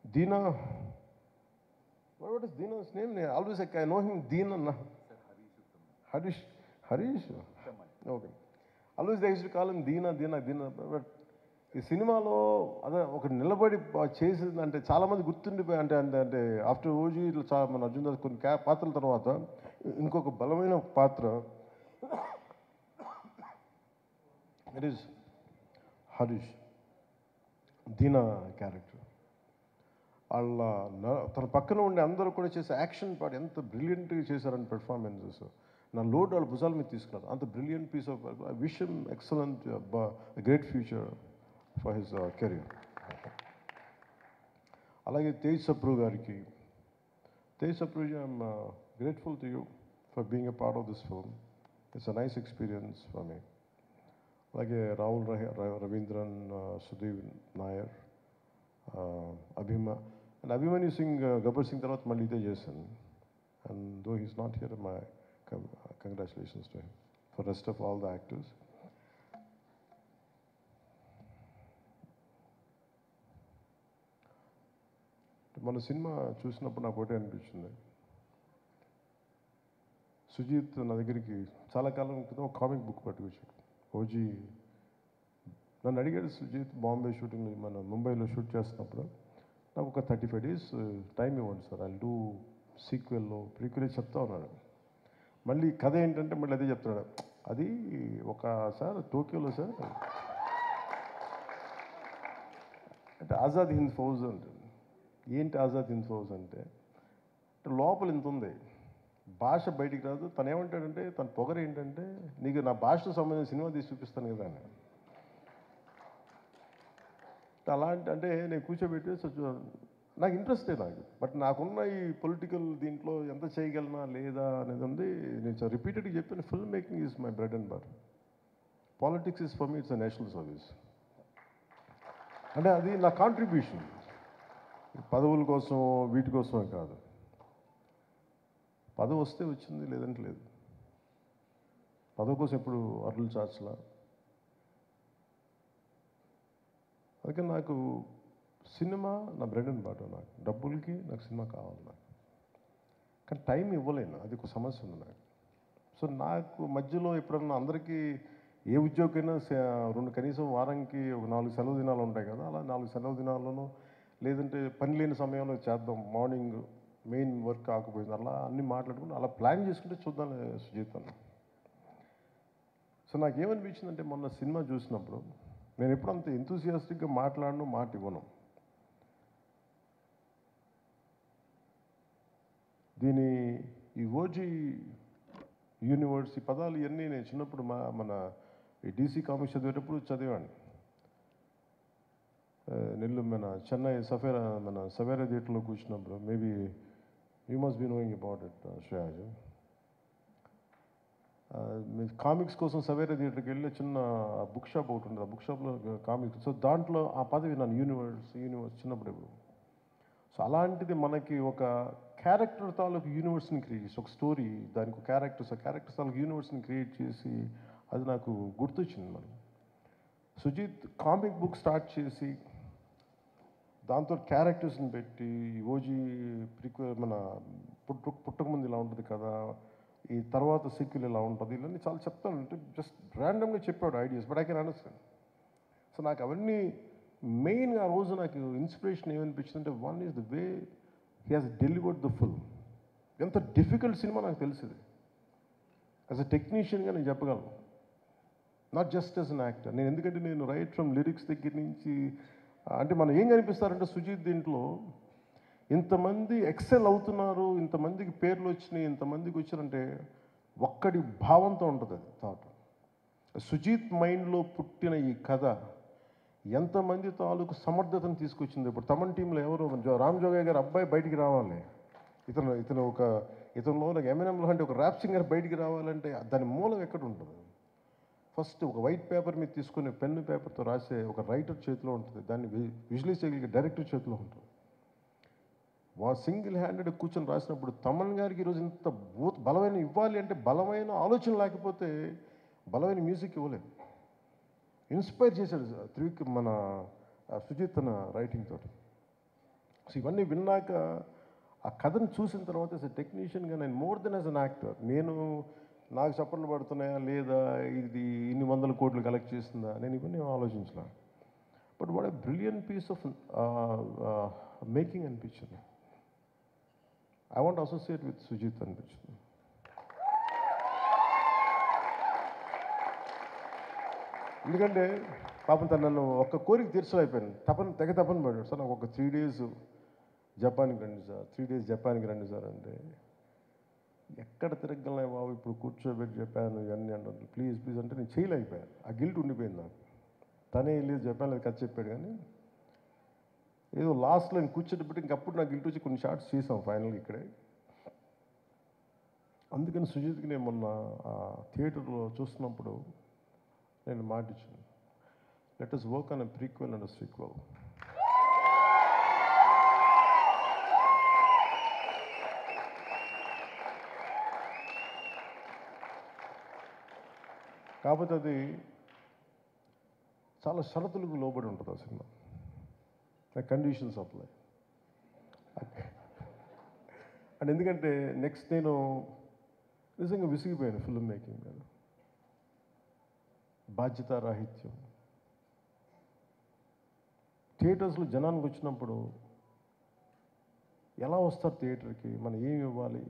Deena, what is Deena's name? Always I know him Deena. Harish. Okay. Always they used to call him Deena. But ఈ సినిమాలో అదే ఒక నిలబడి చేసింది అంటే చాలామంది గుర్తుండిపోయి అంటే ఆఫ్టర్ ఓజీ చాలా మన అర్జున్ దాస్ కొన్ని పాత్రల తర్వాత ఇంకొక బలమైన పాత్ర it is Harish. Deena character వాళ్ళ తన పక్కన ఉండే అందరూ కూడా చేసే యాక్షన్ పార్ట్ ఎంత బ్రిలియంట్గా చేశారని పెర్ఫార్మెన్సెస్. నా లోడ్ వాళ్ళ భుజాల మీద తీసుకున్నారు. అంత బ్రిలియంట్ పీస్ ఆఫ్ విషయం, excellent, great future for his career. అలాగే తేజ్ సప్రూ గారికి, Tej Sapruji, I'm grateful to you for being a part of this film. It's a nice experience for me. అలాగే రాహుల్ రవీంద్రన్, సుధీర్ నాయర్, అభిమన్యు సింగ్, గబ్బర్ సింగ్ తర్వాత మళ్ళీ ఇదే చేశాను. And though he's not here, my congratulations to him for rest of all the actors. మన సినిమా చూసినప్పుడు నాకు ఒకటే అనిపించింది, సుజీత్ నా దగ్గరికి చాలా కాలం క్రితం ఒక కామిక్ బుక్ పట్టుకొచ్చాడు. ఓజీ నన్ను అడిగాడు, సుజీత్ బాంబే షూటింగ్ మన ముంబైలో షూట్ చేస్తున్నప్పుడు నాకు ఒక 35 days టైం ఇవ్వండి సార్, ఐ డూ సీక్వెల్లో ప్రీక్వెల్ చెప్తా ఉన్నాడు. మళ్ళీ కథ ఏంటంటే మళ్ళీ అదే చెప్తున్నాడు. అది ఒక సార్ టోక్యోలో సార్ అంటే ఆజాద్ హింద్ ఫౌజ్ అంటే ఏంటి, ఆజాద్ హింద్ ఫౌజ్ అంటే లోపల ఇంత ఉంది, భాష బయటికి రాదు. తను ఏమంటాడంటే తన పొగరు ఏంటంటే నీకు నా భాషకు సంబంధించిన సినిమా తీసి చూపిస్తాను కదా అని. అలాంటి అంటే నేను కూర్చోబెట్టి నాకు ఇంట్రెస్టే నాకు. బట్ నాకున్న ఈ పొలిటికల్ దీంట్లో ఎంత చేయగలనా లేదా అనేది ఉంది. నేను రిపీటెడ్గా చెప్పిన film making is my bread and butter. Politics is for me it's a national service. అంటే అది నా కాంట్రిబ్యూషన్. పదవుల కోసం వీటి కోసమే కాదు. పదవి వస్తే వచ్చింది, లేదంటే లేదు. పదవి కోసం ఎప్పుడు అరులు చాచలా. అందుకని నాకు సినిమా నా బ్రెడ్ అండ్ బటర్. నాకు డబ్బులకి నాకు సినిమా కావాలి నాకు. కానీ టైం ఇవ్వలేను, అది ఒక సమస్య ఉంది నాకు. సో నాకు మధ్యలో ఎప్పుడన్నా అందరికీ ఏ ఉద్యోగమైనా కనీసం వారానికి ఒక 4 సెలవు దినాలు ఉంటాయి కదా, అలా 4 సెలవు దినాల్లోనూ లేదంటే పని లేని సమయంలో చేద్దాం, మార్నింగ్ మెయిన్ వర్క్ కాకపోయింది, అలా అన్నీ మాట్లాడుకుని అలా ప్లాన్ చేసుకుంటే చూద్దాం సుజిత్ అన్న. సో నాకేమనిపించిందంటే మొన్న సినిమా చూసినప్పుడు నేను ఎప్పుడు అంత ఎంతూసియాస్టిక్గా మాట్లాడను, మాట ఇవ్వను. ఈ ఓజీ యూనివర్స్, ఈ పదాలు ఇవన్నీ నేను చిన్నప్పుడు మన ఈ డీసీ కామిక్స్ చదివేటప్పుడు చదివాను. మన చెన్నై సవేరా థియేటర్లో కూర్చున్నప్పుడు, maybe you must be knowing about it Shreyas. Comics కోసం సవేరా థియేటర్కి వెళ్ళి చిన్న బుక్ షాప్ ఒకటి ఉంటుంది, ఆ బుక్ షాప్లో కామిక్స్. సో దాంట్లో ఆ పదవి నన్ను యూనివర్స్ చిన్నప్పుడు. సో అలాంటిది మనకి ఒక క్యారెక్టర్ తాలూకు యూనివర్స్ని క్రియేట్ చేసి, ఒక స్టోరీ దానికి ఒక క్యారెక్టర్స్ తాలూకు యూనివర్స్ని క్రియేట్ చేసి, అది నాకు గుర్తొచ్చింది. మనం సుజిత్ కామిక్ బుక్ స్టార్ట్ చేసి దాంతో క్యారెక్టర్స్ని పెట్టి ఓజీ మన పుట్టకముందు ఇలా ఉంటుంది కదా, ఈ తర్వాత సీక్వెల్ ఇలా ఉంటుంది, ఇవన్నీ చాలా చెప్తాను. అంటే జస్ట్ ర్యాండమ్గా చెప్పాడు ideas, but I can understand. So నాకు అవన్నీ మెయిన్గా ఆ రోజు నాకు ఇన్స్పిరేషన్ ఏమనిపించిందంటే, one is the way he has delivered the film. ఎంత డిఫికల్ట్ సినిమా నాకు తెలిసింది. యాజ్ అ టెక్నీషియన్గా నేను చెప్పగలను, not just as an actor. ఎందుకంటే నేను రైట్ ఫ్రమ్ లిరిక్స్ దగ్గర నుంచి, అంటే మనం ఏం కనిపిస్తారంటే సుజిత్ దీంట్లో ఇంతమంది ఎక్సెల్ అవుతున్నారు, ఇంతమందికి పేర్లు వచ్చినాయి, ఇంతమందికి వచ్చారంటే ఒక్కడి భావంతో ఉంటుంది అది థాట్. సుజిత్ మైండ్లో పుట్టిన ఈ కథ ఎంతమంది తాలూకు సమర్థతను తీసుకొచ్చింది. ఇప్పుడు తమన్ టీంలో ఎవరు, రామ్ జోగయ్య గారు అబ్బాయి బయటికి రావాలి, ఇతనిలో ఎమినెం లాంటి ఒక ర్యాప్ సింగర్ బయటికి రావాలంటే దాని మూలం ఎక్కడ ఉంటుంది? ఫస్ట్ ఒక వైట్ పేపర్ మీద తీసుకుని పెన్ను పేపర్తో రాసే ఒక రైటర్ చేతిలో ఉంటుంది, దాన్ని విజువలైజ్ చేయగలిగే డైరెక్టర్ చేతిలో ఉంటుంది. సింగిల్ హ్యాండెడ్ కూర్చొని రాసినప్పుడు తమన్ గారికి ఈరోజు ఇంత బలమైన ఇవ్వాలి అంటే, బలమైన ఆలోచన లేకపోతే బలమైన మ్యూజిక్ ఇవ్వలేదు. ఇన్స్పైర్ చేశాడు మన సుజిత్ తన రైటింగ్ తోటి. సో ఇవన్నీ విన్నాక, ఆ కథను చూసిన తర్వాత యాజ్ ఎ టెక్నీషియన్గా నేను more than as an actor, నాకు చప్పట్లు పడుతున్నాయా లేదా, ఇది ఇన్ని వందల కోట్లు కలెక్ట్ చేస్తుందా, నేను ఇవన్నీ ఆలోచించలే. But what a brilliant piece of making అనిపించింది. I want associate with Sujeeth అనిపించింది. ఎందుకంటే పాపం తను నన్ను ఒక్క కోరిక తీర్చలేకపోయాను. తెగ తపన పడ్డాడు, సార్ నాకు ఒక 3 days జపాన్కి రండి సార్, 3 days జపాన్కి రండి సార్ అంటే, ఎక్కడ తిరగలే బాబు, ఇప్పుడు కూర్చోబెట్టి చెప్పాను ఇవన్నీ అంటే, ప్లీజ్ అంటే నేను చేయలేకపోయాను. ఆ గిల్ట్ ఉండిపోయింది నాకు. తనే వెళ్ళి జపాన్లో కథ చెప్పాడు, కానీ ఏదో లాస్ట్లో నేను కూర్చోబెట్టి ఇంకప్పుడు నాకు గిల్ట్ వచ్చి కొన్ని షార్ట్స్ చేసాం ఫైనల్గా ఇక్కడే. అందుకని సుజిత్కి నేను మొన్న థియేటర్లో చూస్తున్నప్పుడు నేను మాట ఇచ్చాను, let us work on a prequel and a sequel. కాకపోతే అది చాలా షరతులకు లోబడి ఉంటుంది ఆ సినిమా, కండిషన్స్ అప్లై. అండ్ ఎందుకంటే నెక్స్ట్ నేను నిజంగా విసిగిపోయాను ఫిల్మ్ మేకింగ్ మీద. బాధ్యతారాహిత్యం, థియేటర్స్లో జనానికి వచ్చినప్పుడు ఎలా వస్తారు థియేటర్కి, మనం ఏమి ఇవ్వాలి,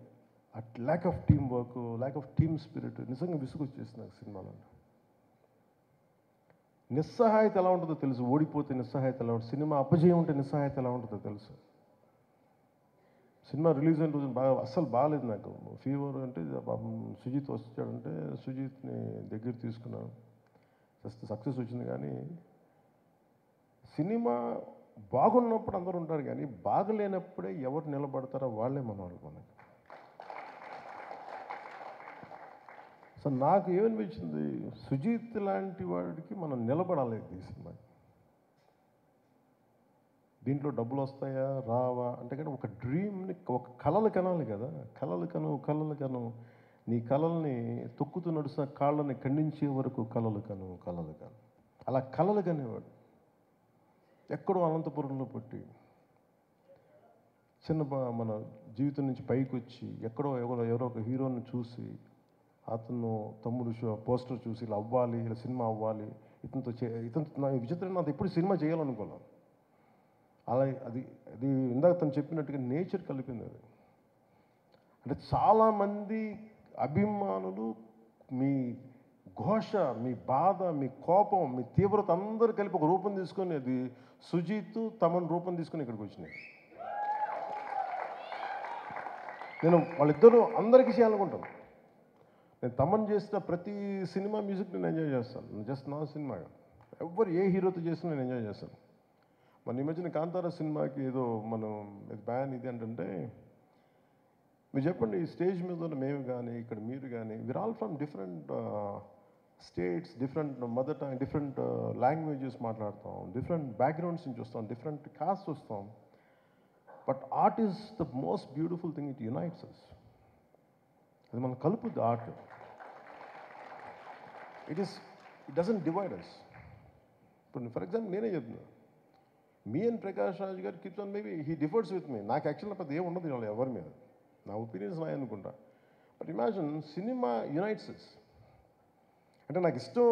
lakh of team work, lakh of team spirit నిజంగా విసుగొచ్చేసింది నాకు సినిమాలో. నిస్సహాయత ఎలా ఉంటుందో తెలుసు, ఓడిపోతే నిస్సహాయత ఎలా ఉంటుంది, సినిమా అపజయం ఉంటే నిస్సహాయత ఎలా ఉంటుందో తెలుసు. సినిమా రిలీజ్ అయిన రోజు అస్సలు బాగాలేదు నాకు, ఫీవర్. అంటే పాపం సుజిత్ వచ్చాడంటే సుజిత్ని దగ్గర తీసుకున్నాను, జస్ట్ సక్సెస్ వచ్చింది. కానీ సినిమా బాగున్నప్పుడు అందరూ ఉంటారు, కానీ బాగలేనప్పుడే ఎవరు నిలబడతారో వాళ్ళే మనవాళ్ళు మనకి. సో నాకు ఏమనిపించింది, సుజిత్ లాంటి వాడికి మనం నిలబడాలి ఈ సినిమాకి. దీంట్లో డబ్బులు వస్తాయా రావా అంటే, కానీ ఒక డ్రీమ్ని, ఒక కళలు కనాలి కదా, కళలు కను నీ కలల్ని తొక్కుతూ నడుస్తున్న కాళ్ళని ఖండించే వరకు కలలు కను కలలు కను అలా కలలు కనేవాడు. ఎక్కడో అనంతపురంలో పుట్టి మన జీవితం నుంచి పైకి వచ్చి ఎక్కడో ఎవరో ఒక హీరోని చూసి అతను తమ్ముడు పోస్టర్ చూసి ఇలా అవ్వాలి, ఇలా సినిమా అవ్వాలి, ఇతనితో నా విచిత్రం, నాతో ఎప్పుడు సినిమా చేయాలనుకోలేదు. అలా అది అది ఇందాక తను చెప్పినట్టుగా నేచర్ కలిపింది అది. అంటే చాలామంది అభిమానులు మీ ఘోష, మీ బాధ, మీ కోపం, మీ తీవ్రత అందరూ కలిపి ఒక రూపం తీసుకొని అది సుజీత్ తమన్ రూపం తీసుకొని ఇక్కడికి వచ్చినాయి. నేను వాళ్ళిద్దరూ అందరికీ చేయాలనుకుంటాను. నేను తమన్ చేసిన ప్రతి సినిమా మ్యూజిక్ నేను ఎంజాయ్ చేస్తాను. జస్ట్ నా సినిమా ఎవరు ఏ హీరోతో చేసినా నేను ఎంజాయ్ చేస్తాను. మన ఈ మధ్యన కాంతారా సినిమాకి ఏదో మనం బ్యాన్ ఇది అంటే మీరు చెప్పండి, ఈ స్టేజ్ మీద ఉన్న మేము కానీ ఇక్కడ మీరు కానీ we're all from different states, different mother tongue, different languages మాట్లాడతాం, డిఫరెంట్ బ్యాక్గ్రౌండ్స్ నుంచి వస్తాం, డిఫరెంట్ కాస్ట్ వస్తాం. But art is the most beautiful thing, it unites us. అది మనం కలుపుద్ది art. It doesn't divide us. ఇప్పుడు ఫర్ ఎగ్జాంపుల్ నేనే చెప్తున్నా, మీ అండ్ ప్రకాష్ రాజ్ గారు keeps on, maybe he differs with me. నాకు యాక్చువల్గా పెద్ద ఏం ఉండదు వాళ్ళు ఎవరి మీద, నా ఒపీనియన్స్ నాయ అనుకుంటా. But imagine cinema unites us. అంటే నాకు ఇష్టం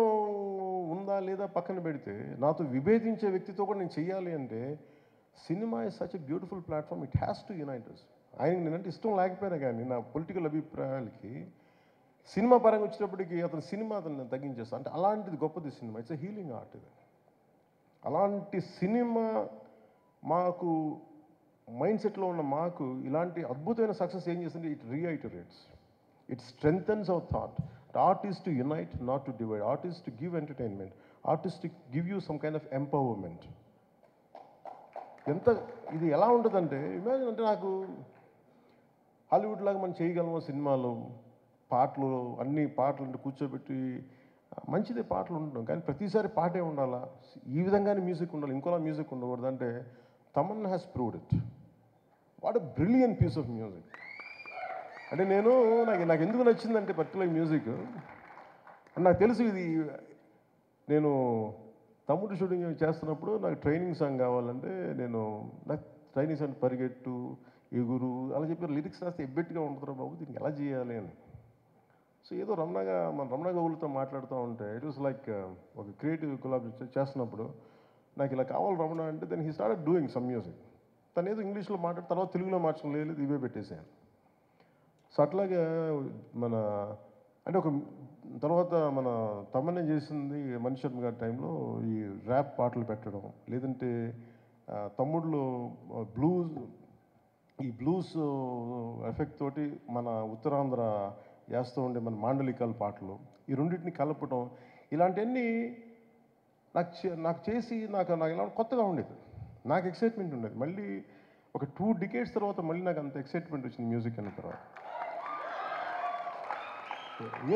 ఉందా లేదా పక్కన పెడితే నాతో విభేదించే వ్యక్తితో కూడా నేను చెయ్యాలి అంటే cinema is such a beautiful platform, it has to unite us. ఆయనకి నేనంటే ఇష్టం లేకపోయినా కానీ నా పొలిటికల్ అభిప్రాయాలకి సినిమా పరంగా వచ్చేటప్పటికి అతను తగ్గించేస్తాను. అంటే అలాంటిది గొప్పది cinema. It's a healing art ఇది. అలాంటి సినిమా మాకు మైండ్ సెట్లో ఉన్న మాకు ఇలాంటి అద్భుతమైన సక్సెస్ ఏం చేస్తుంది, it reiterates, it strengthens our thought. Art is to unite, not to divide. Art is to give entertainment. Art is to give you some kind of empowerment. ఎంత ఇది ఎలా ఉంటుందంటే ఇమాజిన్, అంటే నాకు హాలీవుడ్ లాగా మనం చేయగలము సినిమాలు, పాటలు, అన్ని పాటలు అంటే కూర్చోబెట్టి మంచిదే పాటలు ఉండడం, కానీ ప్రతిసారి పాటే ఉండాలా, ఈ విధంగానే మ్యూజిక్ ఉండాలి, ఇంకోలా మ్యూజిక్ ఉండకూడదు అంటే Thaman has proved it. What a brilliant piece of music. అంటే నాకు ఎందుకు నచ్చిందంటే పర్టికులర్ మ్యూజిక్ నాకు తెలుసు. ఇది నేను తమ్ముడు షూటింగ్ చేస్తున్నప్పుడు నాకు ట్రైనింగ్ సాంగ్ కావాలంటే నాకు ట్రైనింగ్ సాంగ్ పరిగెట్టు, ఎగురు అలా చెప్పి లిరిక్స్ రాస్తే ఎబ్బెట్టుగా ఉంటుందా బాబు, దీనికి ఎలా చేయాలి అని. సో ఏదో రమణ గౌలుతో మాట్లాడుతూ ఉంటే ఇట్ వాస్ లైక్ ఒక క్రియేటివ్ కొలాబ్ చేస్తున్నప్పుడు నాకు ఇలా కావాలి రమణ అంటే then he started doing some music. తను ఏదో ఇంగ్లీష్లో మాట్లాడి తర్వాత తెలుగులో మార్చడం లేదు, ఇవే పెట్టేసాను. సో అట్లాగే తర్వాత మన తమన్నే చేసింది మణి శర్మ గారి టైంలో ఈ ర్యాప్ పాటలు పెట్టడం, లేదంటే తమ్ముళ్ళు ఈ బ్లూస్ ఎఫెక్ట్ తోటి మన ఉత్తరాంధ్ర వేస్తూ ఉండే మన మాండలికాల పాటలు, ఈ రెండింటిని కలపడం, ఇలాంటివన్నీ నాకు చేసి నాకు ఇలా కొత్తగా ఉండేది, నాకు ఎక్సైట్మెంట్ ఉండేది. మళ్ళీ ఒక 2 decades తర్వాత మళ్ళీ నాకు అంత ఎక్సైట్మెంట్ వచ్చింది మ్యూజిక్ అన్న తర్వాత.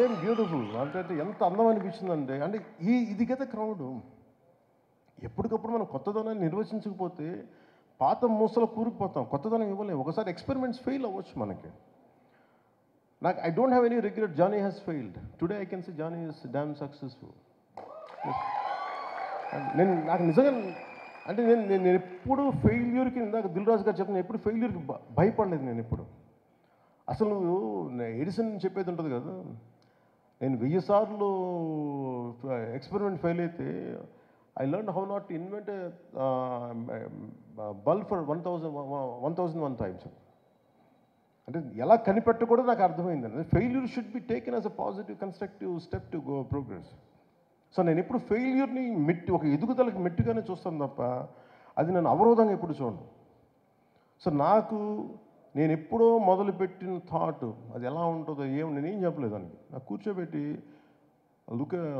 ఏం బ్యూటిఫుల్ అంటే ఎంత అందం అనిపించిందంటే, అంటే ఇది కదా క్రౌడ్. ఎప్పటికప్పుడు మనం కొత్తదనాన్ని నిర్వచించకపోతే పాత మూసలో కూరుకుపోతాం, కొత్తదనం ఇవ్వలేము. ఒకసారి ఎక్స్పెరిమెంట్స్ ఫెయిల్ అవ్వచ్చు మనకి. I don't have any regret. Johnny has failed. Today I can say Johnny is damn successful. నాకు నిజంగా అంటే నేను ఎప్పుడు ఫెయిల్యూర్కి, ఇందాక దిల్ రాజు గారు చెప్పిన, ఎప్పుడు ఫెయిల్యూర్కి భయపడలేదు. నేను ఎప్పుడు అసలు ఎడిసన్ చెప్పేది ఉంటుంది కదా, నేను 1000 సార్లు ఎక్స్పెరిమెంట్ ఫెయిల్ అయితే I learn how not to invent bulb for 1001 times. అంటే ఎలా కనిపెట్టకూడదు నాకు అర్థమైంది. Failure should be taken as a positive constructive step to go progress. So నేను ఎప్పుడు ఫెయిల్యూర్ని ఒక ఎదుగుదలకి మెట్టుగానే చూస్తాను తప్ప అది నేను అవరోధంగా ఎప్పుడు చూడను. సో నేను ఎప్పుడో మొదలుపెట్టిన థాట్ అది ఎలా ఉంటుందో నేనేం చెప్పలేదు దానికి. నాకు కూర్చోబెట్టి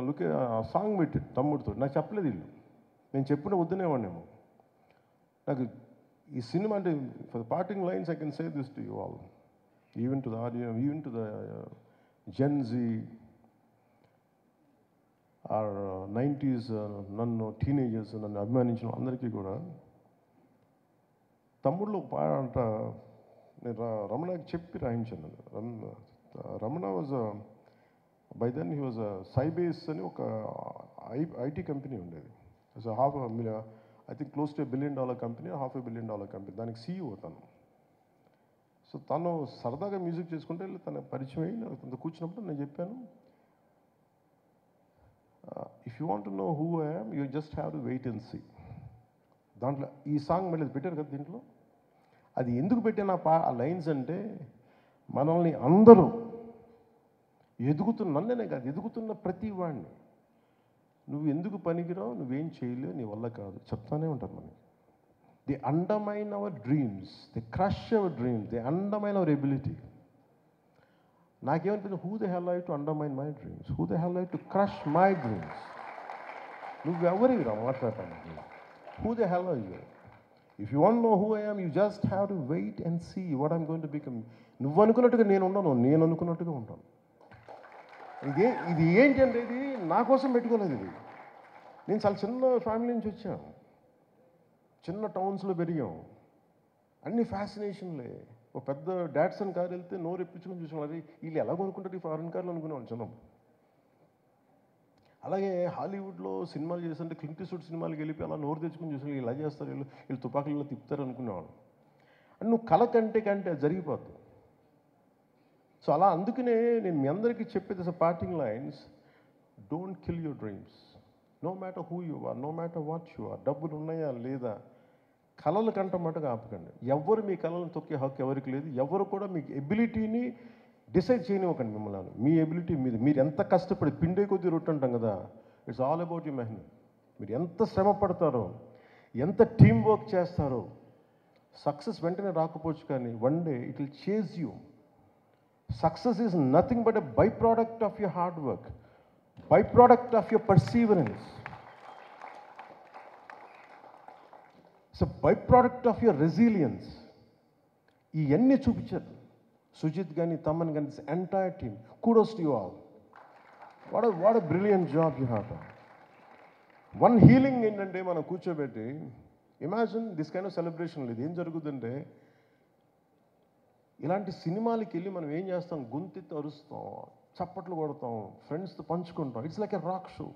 లుకే సాంగ్ పెట్టి తమ్ముడితో నాకు చెప్పలేదు వీళ్ళు, నేను చెప్పిన వద్దునేవాడినేమో. నాకు ఈ సినిమా అంటే for the parting lines I can say this to you all, even to the audience, even to the Gen Z or 90s నన్ను టీనేజర్స్ నన్ను అభిమానించిన అందరికీ కూడా తమ్ముళ్ళు పాట నేను రమణకి చెప్పి రాయించాను. Ramana was by then he was a Sybase అని ఒక ఐటీ కంపెనీ ఉండేది. It's I think close to $1 billion company, $500 million company. దానికి CEO తను. సో తను సరదాగా మ్యూజిక్ చేసుకుంటే తన పరిచయం అయ్యి తనతో కూర్చున్నప్పుడు నేను చెప్పాను, if you want to know who I am you just have to wait and see. దాంట్లో ఈ సాంగ్ మళ్ళీ పెట్టారు కదా దీంట్లో. అది ఎందుకు పెట్టిన ఆ లైన్స్ అంటే, మనల్ని అందరూ నన్నే కాదు, ఎదుగుతున్న ప్రతి వాడిని నువ్వు ఎందుకు పనికిరావు, నువ్వేం చేయలేవు, నీ వల్ల కాదు చెప్తానే ఉంటారు మనకి. They undermine our dreams, they crush our dreams, they undermine our ability. నాకేమనిపించింది, who the hell I to undermine my dreams, who the hell I to crush my dreams. నువ్వెవరివి రా మాట్లాడటానికి? Who the hell I you? If you want know who I am you just have to wait and see what I'm going to become. నువ్వు అనుకున్నట్టుగా నేను ఉండను, నేను అనుకున్నట్టుగా ఉంటాను. ఇది ఏంటంటే, ఇది నా కోసం పెట్టుకోలేదు. ఇది నేను చాలా చిన్న ఫ్యామిలీ నుంచి వచ్చాను, చిన్న టౌన్స్లో పెరిగాం, అన్ని ఫ్యాసినేషన్లే. ఒక పెద్ద డాట్సన్ కారు వెళ్తే నోరు ఎప్పించుకొని చూసేవాళ్ళు, వీళ్ళు ఎలా కొనుక్కుంటారు ఈ ఫారెన్ కార్లు అనుకునేవాళ్ళు చిన్నప్పుడు. అలాగే హాలీవుడ్లో సినిమాలు చేస్తుంటే క్లింట్ ఈస్ట్వుడ్ సినిమాలకు వెళ్ళిపోయి అలా నోరు తెచ్చుకొని చూసి ఇలా చేస్తారు, వీళ్ళు తుపాకులు తిప్పుతారు అనుకునేవాళ్ళు. అండ్ నువ్వు కళ కంటే జరిగిపోద్ది. సో అలా అందుకనే నేను మీ అందరికీ చెప్పేది parting lines, don't kill your dreams, no matter who you are, no matter what you are. డబ్బులు ఉన్నాయా లేదా, కళలు కంట మటుకు ఆపకండి. ఎవరు మీ కళలను తొక్కే హక్కు ఎవరికి లేదు. ఎవరు కూడా మీ ఎబిలిటీని డిసైడ్ చేయనివ్వకండి మిమ్మల్ని. మీ ఎబిలిటీ మీద మీరు ఎంత కష్టపడి పిండే కొద్దీ రొట్టె అంటాం కదా, ఇట్స్ ఆల్ అబౌట్ యూ మెహనత్. మీరు ఎంత శ్రమ పడతారో, ఎంత టీం వర్క్ చేస్తారో, సక్సెస్ వెంటనే రాకపోవచ్చు, కానీ one day it will chase you. Success is nothing but a byproduct of your hard work, byproduct of your perseverance. It's a byproduct of your resilience. ఇవన్నీ చూపించారు సుజిత్ కానీ, తమన్ కానీ, this entire team. kudos to you all. What a brilliant job you have done. One healing ఏంటంటే, మనం కూర్చోబెట్టి imagine this kind of celebration లేదు. ఏం జరుగుతుందంటే, ఇలాంటి సినిమాలకి వెళ్ళి మనం ఏం చేస్తాం, గొంతెత్తి అరుస్తాం, చప్పట్లు కొడతాం, ఫ్రెండ్స్తో పంచుకుంటాం. It's like a rock show.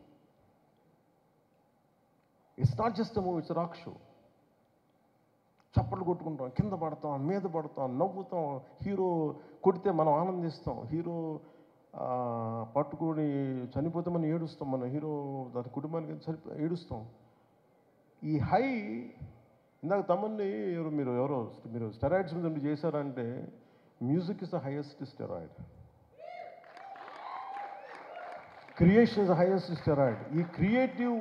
It's not just a movie, it's rock show. చప్పట్లు కొట్టుకుంటాం, కింద పడతాం, మీద పడతాం, నవ్వుతాం. హీరో కొడితే మనం ఆనందిస్తాం, హీరో పట్టుకొని చనిపోతే మనం ఏడుస్తాం, మన హీరో దాని కుటుంబానికి ఏడుస్తాం. ఈ హై ఇందాక తమన్ని మీరు స్టెరాయిడ్స్ మీద చేశారంటే, music is the highest steroid, creation is the highest steroid. ఈ క్రియేటివ్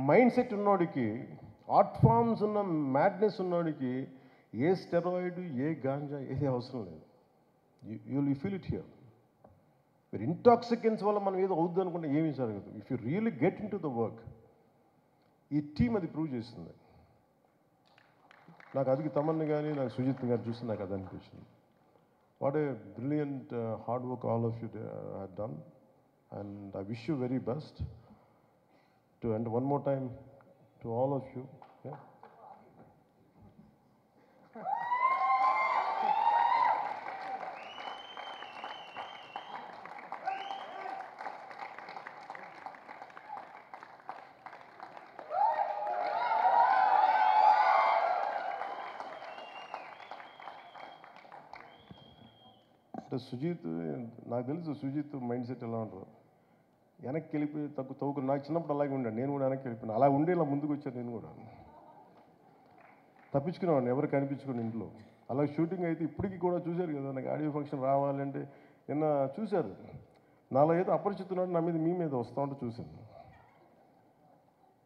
మైండ్ సెట్ ఉన్నోడికి, ఆర్ట్ ఫామ్స్ ఉన్న మ్యాడ్నెస్ ఉన్నోడికి ఏ స్టెరాయిడ్, ఏ గాంజా ఏది అవసరం లేదు. You feel it here. మీరు ఇంటాక్సికెన్స్ వల్ల మనం ఏదో అవుద్ది అనుకుంటే ఏమీ జరగదు. If you really get in to the work, ఈ టీం అది ప్రూవ్ చేస్తుంది. నాకు అది తమన్ని కానీ, నాకు సుజిత్ గారు చూసి నాకు అది అనిపించింది. What a brilliant hard work all of you have done, and I wish you very best too. And one more time to all of you. Sujeeth, నాకు తెలుసు సుజిత్ మైండ్ సెట్ ఎలా ఉంటారు. వెనక్కి వెళ్ళిపోయి తవ్వుకు. నాకు చిన్నప్పుడు అలాగే ఉండాను, నేను కూడా వెనక్కి వెళ్ళిపోయాను. అలా ఉండే ఇలా ముందుకు వచ్చాను. నేను కూడా తప్పించుకునేవాడిని, ఎవరు కనిపించుకుని ఇంట్లో. అలా షూటింగ్ అయితే ఇప్పటికీ కూడా చూశారు కదా, నాకు ఆడియో ఫంక్షన్ రావాలంటే నిన్న చూశారు, నాలో ఏదో అపరిచితున్నాడు, నా మీద మీ మీద వస్తూ ఉంటే చూశాను.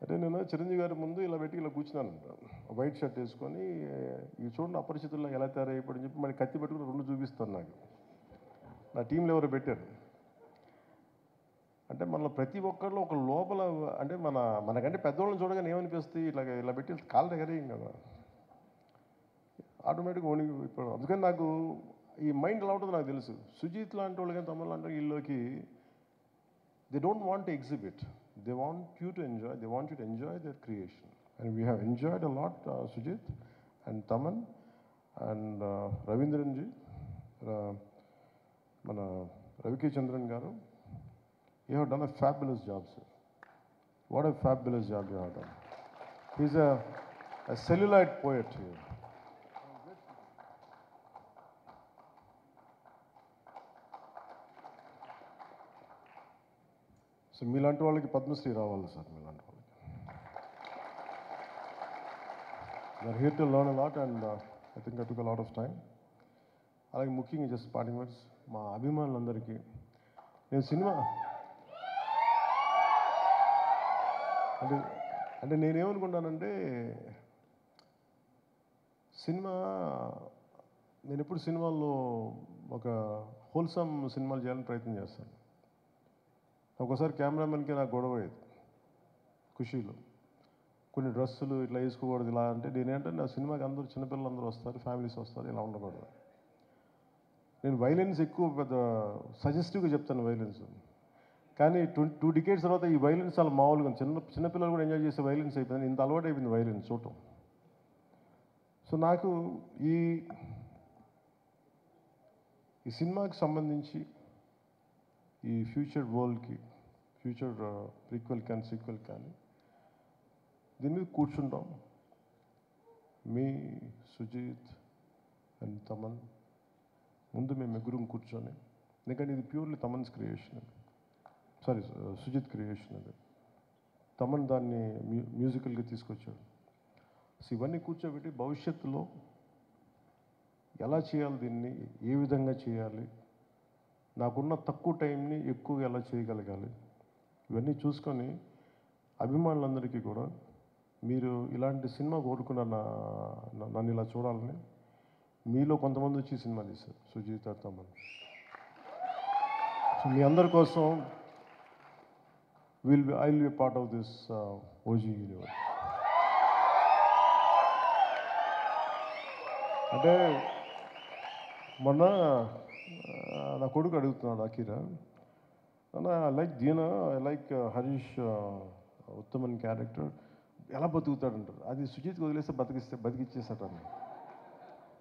అంటే నేను చిరంజీవి గారి ముందు ఇలా పెట్టి ఇలా కూర్చున్నాను, వైట్ షర్ట్ వేసుకొని, ఈ చూడండి అపరిచితుల్లో ఎలా తయారైపోయి చెప్పి మళ్ళీ కత్తి పెట్టుకుని 2 చూపిస్తాను. నాకు నా టీంలో ఎవరు పెట్టారు అంటే, మన ప్రతి ఒక్కరిలో ఒక లోపల అంటే మనకంటే పెద్దవాళ్ళని చూడగానే ఏమనిపిస్తుంది, ఇలా పెట్టి కాళ్ళ దగ్గర ఏం కదా, ఆటోమేటిక్గా వణికి ఇప్పుడు. అందుకని నాకు ఈ మైండ్ ఎలా ఉంటుందో నాకు తెలుసు. సుజిత్ లాంటి వాళ్ళు కానీ, తమిళ లాంటి వీళ్ళకి they don't want to exhibit, they want you to enjoy, they want you to enjoy their creation. And we have enjoyed a lot, Sujit and Taman and Ravindran ji. మన రవికే చంద్రన్ గారు, you have done a fabulous job, sir. What a fabulous job you have done. He's a celluloid poet here. So మీలాంటి వాళ్ళకి పద్మశ్రీ రావాలి సార్, మీలాంటి వాళ్ళకి. They are here to learn a lot and I think I took a lot of time. అలాగే ముఖ్యంగా జస్ట్ పార్టింగ్ వర్డ్స్ మా అభిమానులందరికీ, నేను సినిమా అంటే నేనేమనుకుంటానంటే, నేను ఎప్పుడు సినిమాల్లో ఒక హోల్సమ్ సినిమాలు చేయాలని ప్రయత్నం చేస్తాను. ఒకసారి కెమెరామెన్కి నాకు గొడవ అయ్యేది ఖుషీలో, కొన్ని డ్రెస్సులు ఇట్లా వేసుకోకూడదు ఇలా అంటే, నేనేంటంటే నా సినిమాకి అందరూ చిన్నపిల్లలు అందరూ వస్తారు, ఫ్యామిలీస్ వస్తారు, ఇలా ఉండకూడదు. నేను వైలెన్స్ ఎక్కువ పెద్ద సజెస్టివ్గా చెప్తాను వైలెన్స్, కానీ 2 డికేట్స్ తర్వాత ఈ వైలెన్స్ చాలా మామూలుగా చిన్నపిల్లలు కూడా ఎంజాయ్ చేసే వైలెన్స్ అయిపోయింది. ఇంత అలవాటు అయిపోయింది వైలెన్స్ చూడటం. సో నాకు ఈ సినిమాకి సంబంధించి ఈ ఫ్యూచర్ వరల్డ్కి, ఫ్యూచర్ ప్రీక్వెల్ కానీ సీక్వెల్ కానీ దీని మీద కూర్చుంటాం. మీ సుజిత్ అండ్ తమన్ ముందు మేము ముగ్గురం కూర్చొని, ఎందుకంటే ఇది purely Thaman's creation, sorry Sujeeth creation. అది తమన్ దాన్ని మ్యూజికల్గా తీసుకొచ్చాడు. సో ఇవన్నీ కూర్చోబెట్టి భవిష్యత్తులో ఎలా చేయాలి, దీన్ని ఏ విధంగా చేయాలి, నాకున్న తక్కువ టైంని ఎక్కువగా ఎలా చేయగలగాలి, ఇవన్నీ చూసుకొని అభిమానులందరికీ కూడా మీరు ఇలాంటి సినిమా కోరుకున్న నన్ను ఇలా చూడాలని, మీలో కొంతమంది వచ్చి సినిమా తీశారు, సుజిత్ తమన్. సో మీ అందరి కోసం I will be part of this OG universe. అంటే మొన్న నా కొడుకు అడుగుతున్నాడు, అఖీరా, అన్న I like Deena, I like Harish Uttaman character, ఎలా బతుకుతాడంటారు. అది సుజిత్కి వదిలేస్తే బతికిచ్చేస్తాడన్న.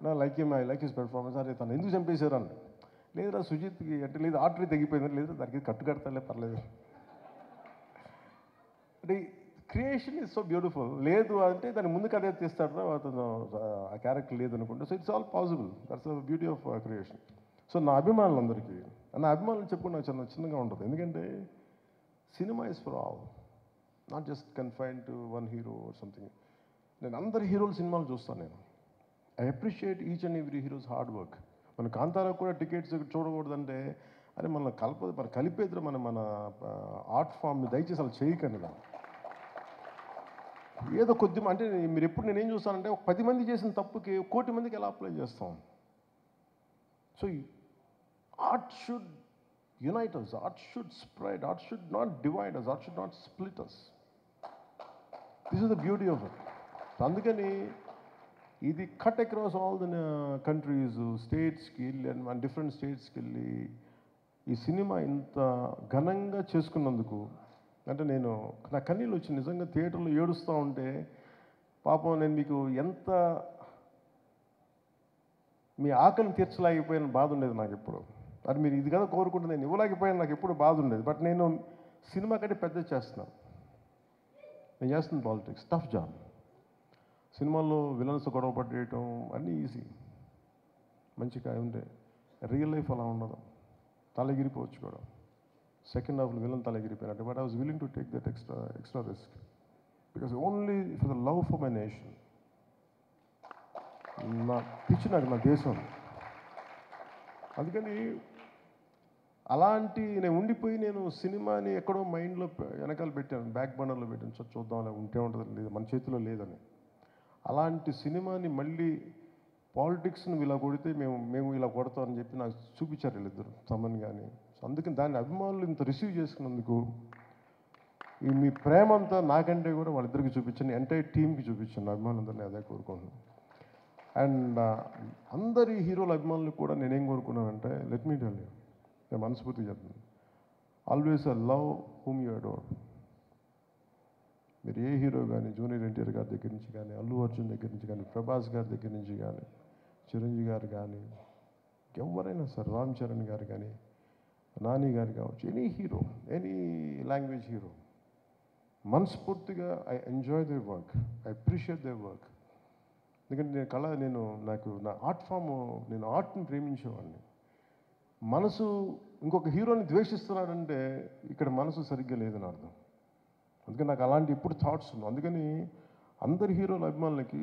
నా like I like his performance. అరే తను ఎందుకు చంపేశారన్న. లేదురా సుజిత్కి అంటే, లేదు ఆర్టరీ తగ్గిపోయింది, లేదు దానికి కట్టు కడతాలే పర్లేదు అంటే. Creation is so beautiful. లేదు అంటే దాని ముందు కథ తీస్తాడు, అతను ఆ క్యారెక్టర్ లేదనుకుంటే. So it's all possible. That's the beauty of creation. So నా అభిమానులందరికీ, నా అభిమానులు చెప్పుకుని నాకు చిన్నగా ఉంటుంది. ఎందుకంటే cinema is for all, not just confine to one hero or something. నేను అందరి హీరోల సినిమాలు చూస్తాను. నేను I appreciate each and every heroes hard work. మన కాంతారాకు కూడా టికెట్స్ చూడకూడదంటే, అరే మన కలిపేద్దరు మన ఆర్ట్ ఫామ్ని దయచేసి అలా చేయకండి. ఏదో కొద్ది అంటే మీరు ఎప్పుడు నేనేం చూస్తానంటే, ఒక 10 మంది చేసిన తప్పుకి 1 కోటి మందికి ఎలా అప్లై చేస్తాం. So art should unite us, art should spread, art should not divide us, art should not split us. This is the beauty of it. అందుకని ఇది cut across all the countries, స్టేట్స్కి వెళ్ళి అండ్ డిఫరెంట్ స్టేట్స్కి వెళ్ళి ఈ సినిమా ఇంత ఘనంగా చేసుకున్నందుకు, అంటే నా కన్నీళ్ళు వచ్చి నిజంగా థియేటర్లో ఏడుస్తూ ఉంటే, పాపం నేను మీకు ఎంత మీ ఆకలిని తీర్చలేకపోయిన బాధ ఉండేది నాకు ఎప్పుడు. అది మీరు ఇది కదా కోరుకుంటే నేను ఇవ్వలేకపోయాను, నాకు ఎప్పుడు బాధ ఉండేది. బట్ నేను సినిమా కంటే పెద్ద చేస్తున్నాను. నేను చేస్తున్న పాలిటిక్స్ టఫ్ జాబ్. సినిమాల్లో విలన్స్ గొడవ పడేయటం అన్నీ ఈజీ, మంచిగా ఉంటే. రియల్ లైఫ్ అలా ఉండదు, తలగిరిపోవచ్చు కూడా. సెకండ్ హాఫ్లో విలన్ తలగిరిపోయినట్టు. But I was willing to take that extra risk because only for the love for my nation. నా పిచ్చి నాకు నా దేశం. అందుకని అలాంటి నేను ఉండిపోయి నేను సినిమాని ఎక్కడో మైండ్లో వెనకాల పెట్టాను, బ్యాక్ బర్నర్లో పెట్టాను. చూద్దాం ఉంటే ఉంటుంది, లేదు మన చేతిలో లేదని. అలాంటి సినిమాని మళ్ళీ పాలిటిక్స్ని ఇలా కొడితే మేము ఇలా కొడతామని చెప్పి నాకు చూపించారు వీళ్ళిద్దరు, తమన్ కానీ. సో అందుకని దాన్ని అభిమానులు ఇంత రిసీవ్ చేసుకున్నందుకు, ఈ మీ ప్రేమ అంతా నాకంటే కూడా వాళ్ళిద్దరికి చూపించండి, ఎంటైర్ టీమ్కి చూపించండి. అభిమానులందరినీ అదే కోరుకుంటున్నాను. అండ్ అందరి హీరోల అభిమానులు కూడా నేనేం కోరుకున్నానంటే, లెట్ మీ టెల్ యూ, నేను మనస్ఫూర్తిగా చెప్తున్నాను, always love whom you adore. మీరు ఏ హీరో కానీ, జూనియర్ ఎన్టీఆర్ గారి దగ్గర నుంచి కానీ, అల్లు అర్జున్ దగ్గర నుంచి కానీ, ప్రభాస్ గారి దగ్గర నుంచి కానీ, చిరంజీవి గారు కానీ, ఎవరైనా సరే, రామ్ చరణ్ గారు కానీ, నాని గారు కావచ్చు, any hero, any language hero, మనస్ఫూర్తిగా I enjoy their work, I appreciate their work. ఎందుకంటే నాకు నా ఆర్ట్ ఫామ్, నేను ఆర్ట్ని ప్రేమించేవాడిని. మనసు ఇంకొక హీరోని ద్వేషిస్తున్నాడంటే ఇక్కడ మనసు సరిగ్గా లేదని అర్థం. అందుకని నాకు అలాంటి ఎప్పుడు థాట్స్ ఉన్నాయి. అందుకని అందరి హీరోల అభిమానులకి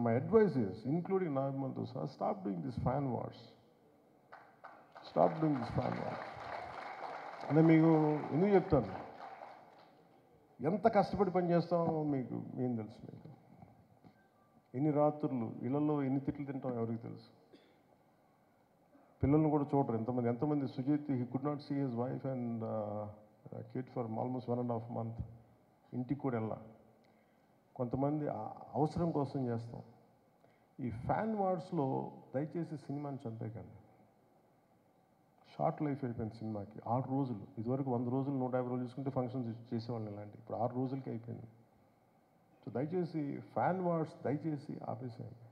మై అడ్వైస్ ఇస్, ఇంక్లూడింగ్ నా అభిమానులతో సహా, stop doing this fan wars. Stop doing this fan wars. అంటే మీకు ఎందుకు చెప్తాను, ఎంత కష్టపడి పని చేస్తామో మీకు ఏం తెలుసు. మీకు ఎన్ని రాత్రులు ఇళ్లలో ఎన్ని తిట్లు తింటాం ఎవరికి తెలుసు. పిల్లల్ని కూడా చూడరు ఎంతమంది Sujeeth, he could not see his wife and kid for almost 1.5 months. ఇంటికి కూడా వెళ్ళా. కొంతమంది అవసరం కోసం చేస్తాం. ఈ ఫ్యాన్ వార్స్లో దయచేసి సినిమాని చంపేయకండి. షార్ట్ లైఫ్ అయిపోయింది సినిమాకి. 6 రోజులు, ఇదివరకు 100 రోజులు 150 రోజులు చూసుకుంటే ఫంక్షన్స్ చేసేవాళ్ళని ఇలాంటి, ఇప్పుడు 6 రోజులకి అయిపోయింది. సో దయచేసి ఫ్యాన్ వార్స్ దయచేసి ఆపేసేయండి.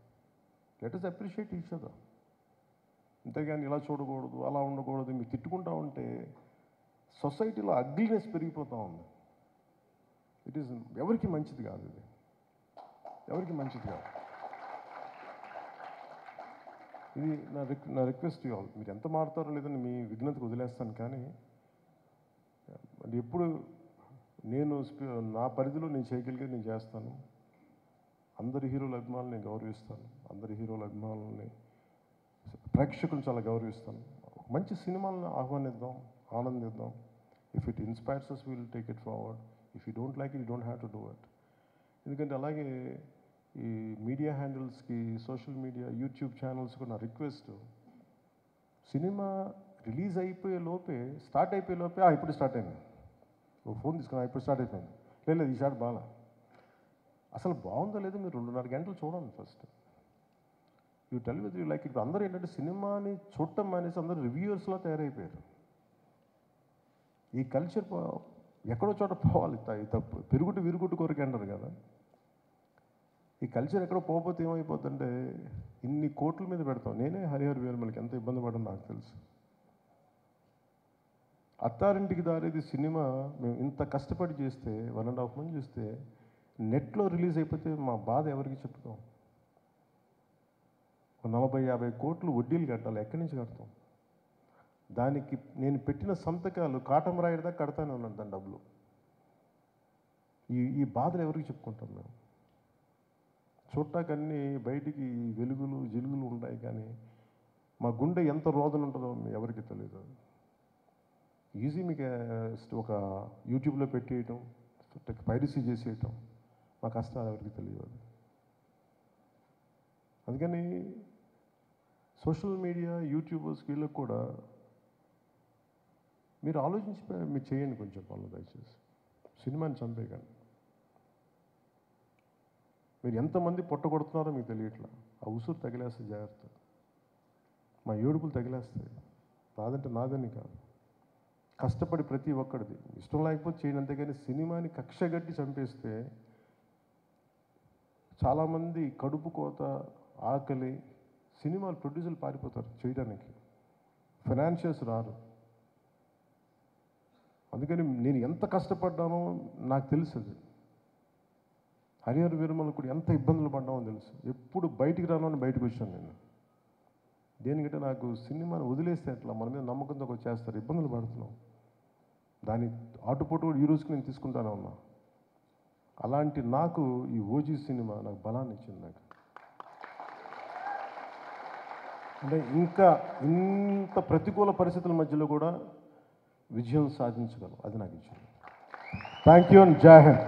Let us appreciate each other. అంతేగాని ఇలా చూడకూడదు, అలా ఉండకూడదు, మీరు తిట్టుకుంటా ఉంటే సొసైటీలో అగ్లీనెస్ పెరిగిపోతూ ఉంది. ఇట్ ఈస్ ఎవరికి మంచిది కాదు, ఇది ఎవరికి మంచిది కాదు. ఇది నా రిక్వెస్ట్ ఆల్. మీరు ఎంత మారుతారో లేదని మీ విఘ్నతకు వదిలేస్తాను. కానీ ఎప్పుడు నేను నా పరిధిలో నేను చేయగలిగేది నేను చేస్తాను. అందరి హీరోల అభిమానులు నేను గౌరవిస్తాను. అందరి హీరోల అభిమానులని, ప్రేక్షకులను చాలా గౌరవిస్తాను. మంచి సినిమాలను ఆహ్వానిద్దాం, ఆనందిద్దాం. If it inspires us, will take it forward. If you don't like it, you don't have to do it. ఎందుకంటే అలాగే ఈ మీడియా హ్యాండిల్స్కి, సోషల్ మీడియా, యూట్యూబ్ ఛానల్స్ కూడా నా రిక్వెస్ట్, సినిమా రిలీజ్ అయిపోయే లోపే, స్టార్ట్ అయిపోయే లోపే ఇప్పుడు స్టార్ట్ అయింది, ఓ ఫోన్ తీసుకున్నా ఇప్పుడు స్టార్ట్ అయిపోయింది, లేదు ఈ షాట్ బాగా, అసలు బాగుందో లేదో మీరు 2.5 గంటలు చూడండి first. You tell with you like it. అందరూ ఏంటంటే సినిమాని చూడటం మానేసి అందరూ రివ్యూవర్స్లో తయారైపోయారు. ఈ కల్చర్ ఎక్కడో చోట పోవాలి, తప్పు. పెరుగుడు విరుగుడు కొరకు అంటారు కదా. ఈ కల్చర్ ఎక్కడో పోకపోతే ఏమైపోతుందంటే ఇన్ని కోట్ల మీద పెడతాం. నేనే హరిహర వీరమలకి ఎంత ఇబ్బంది పడడం నాకు తెలుసు. అత్తారింటికి దారేది సినిమా మేము ఇంత కష్టపడి చేస్తే, 1.5 months చూస్తే, నెట్లో రిలీజ్ అయిపోతే మా బాధ ఎవరికి చెప్తాం? 40-50 కోట్లు వడ్డీలు కట్టాలి, ఎక్కడి నుంచి కడతాం? దానికి నేను పెట్టిన సంతకాలు కాటం రాయడదా కడతానే ఉన్నాను దాని డబ్బులు. ఈ బాధలు ఎవరికి చెప్పుకుంటాం మేము? చూడటాకన్నీ బయటికి వెలుగులు జిలుగులు ఉంటాయి, కానీ మా గుండె ఎంత రోదన ఉంటుందో ఎవరికి తెలియదు. ఈజీ మీకు ఒక యూట్యూబ్లో పెట్టేయటం, పైరసీ చేసేయటం, మా కష్టాలు ఎవరికి తెలియదు. అందుకని సోషల్ మీడియా, యూట్యూబర్స్ వీళ్ళకి కూడా మీరు ఆలోచించి మీరు చేయండి కొంచెం పనులు దయచేసి. సినిమాని చంపేయకండి. మీరు ఎంతమంది పొట్టగొడుతున్నారో మీకు తెలియట్లా. ఆ ఉసురు తగిలేస్తే జాగ్రత్త, మా ఏడుపులు తగిలేస్తాయి. నాదంటే నాదని కాదు, కష్టపడి ప్రతి ఒక్కడిది. ఇష్టం లేకపోతే చేయండి అంతేగాని సినిమాని కక్షగట్టి చంపేస్తే చాలామంది కడుపు కోత, ఆకలి, సినిమాలు ప్రొడ్యూసర్లు పారిపోతారు చేయడానికి, ఫైనాన్షియల్స్ రారు. అందుకని నేను ఎంత కష్టపడ్డానో నాకు తెలుసు. అది హరిహర వీరమలు కూడా ఎంత ఇబ్బందులు పడ్డామో తెలుసు. ఎప్పుడు బయటికి రాను అని బయటకు వచ్చాను నేను. దేనికంటే నాకు సినిమాని వదిలేస్తే ఎట్లా, మన మీద నమ్మకంతో వచ్చేస్తారు, ఇబ్బందులు పడుతున్నాం. దాని ఆటుపోటు కూడా ఈ రోజుకి నేను తీసుకుంటానే ఉన్నా. అలాంటి నాకు ఈ ఓజీ సినిమా నాకు బలాన్ని ఇచ్చింది. నాకు అంటే ఇంకా ఇంత ప్రతికూల పరిస్థితుల మధ్యలో కూడా విజయం సాధించగలం, అది నాకు ఇచ్చింది. థ్యాంక్ యూ అండ్ జై హింద్.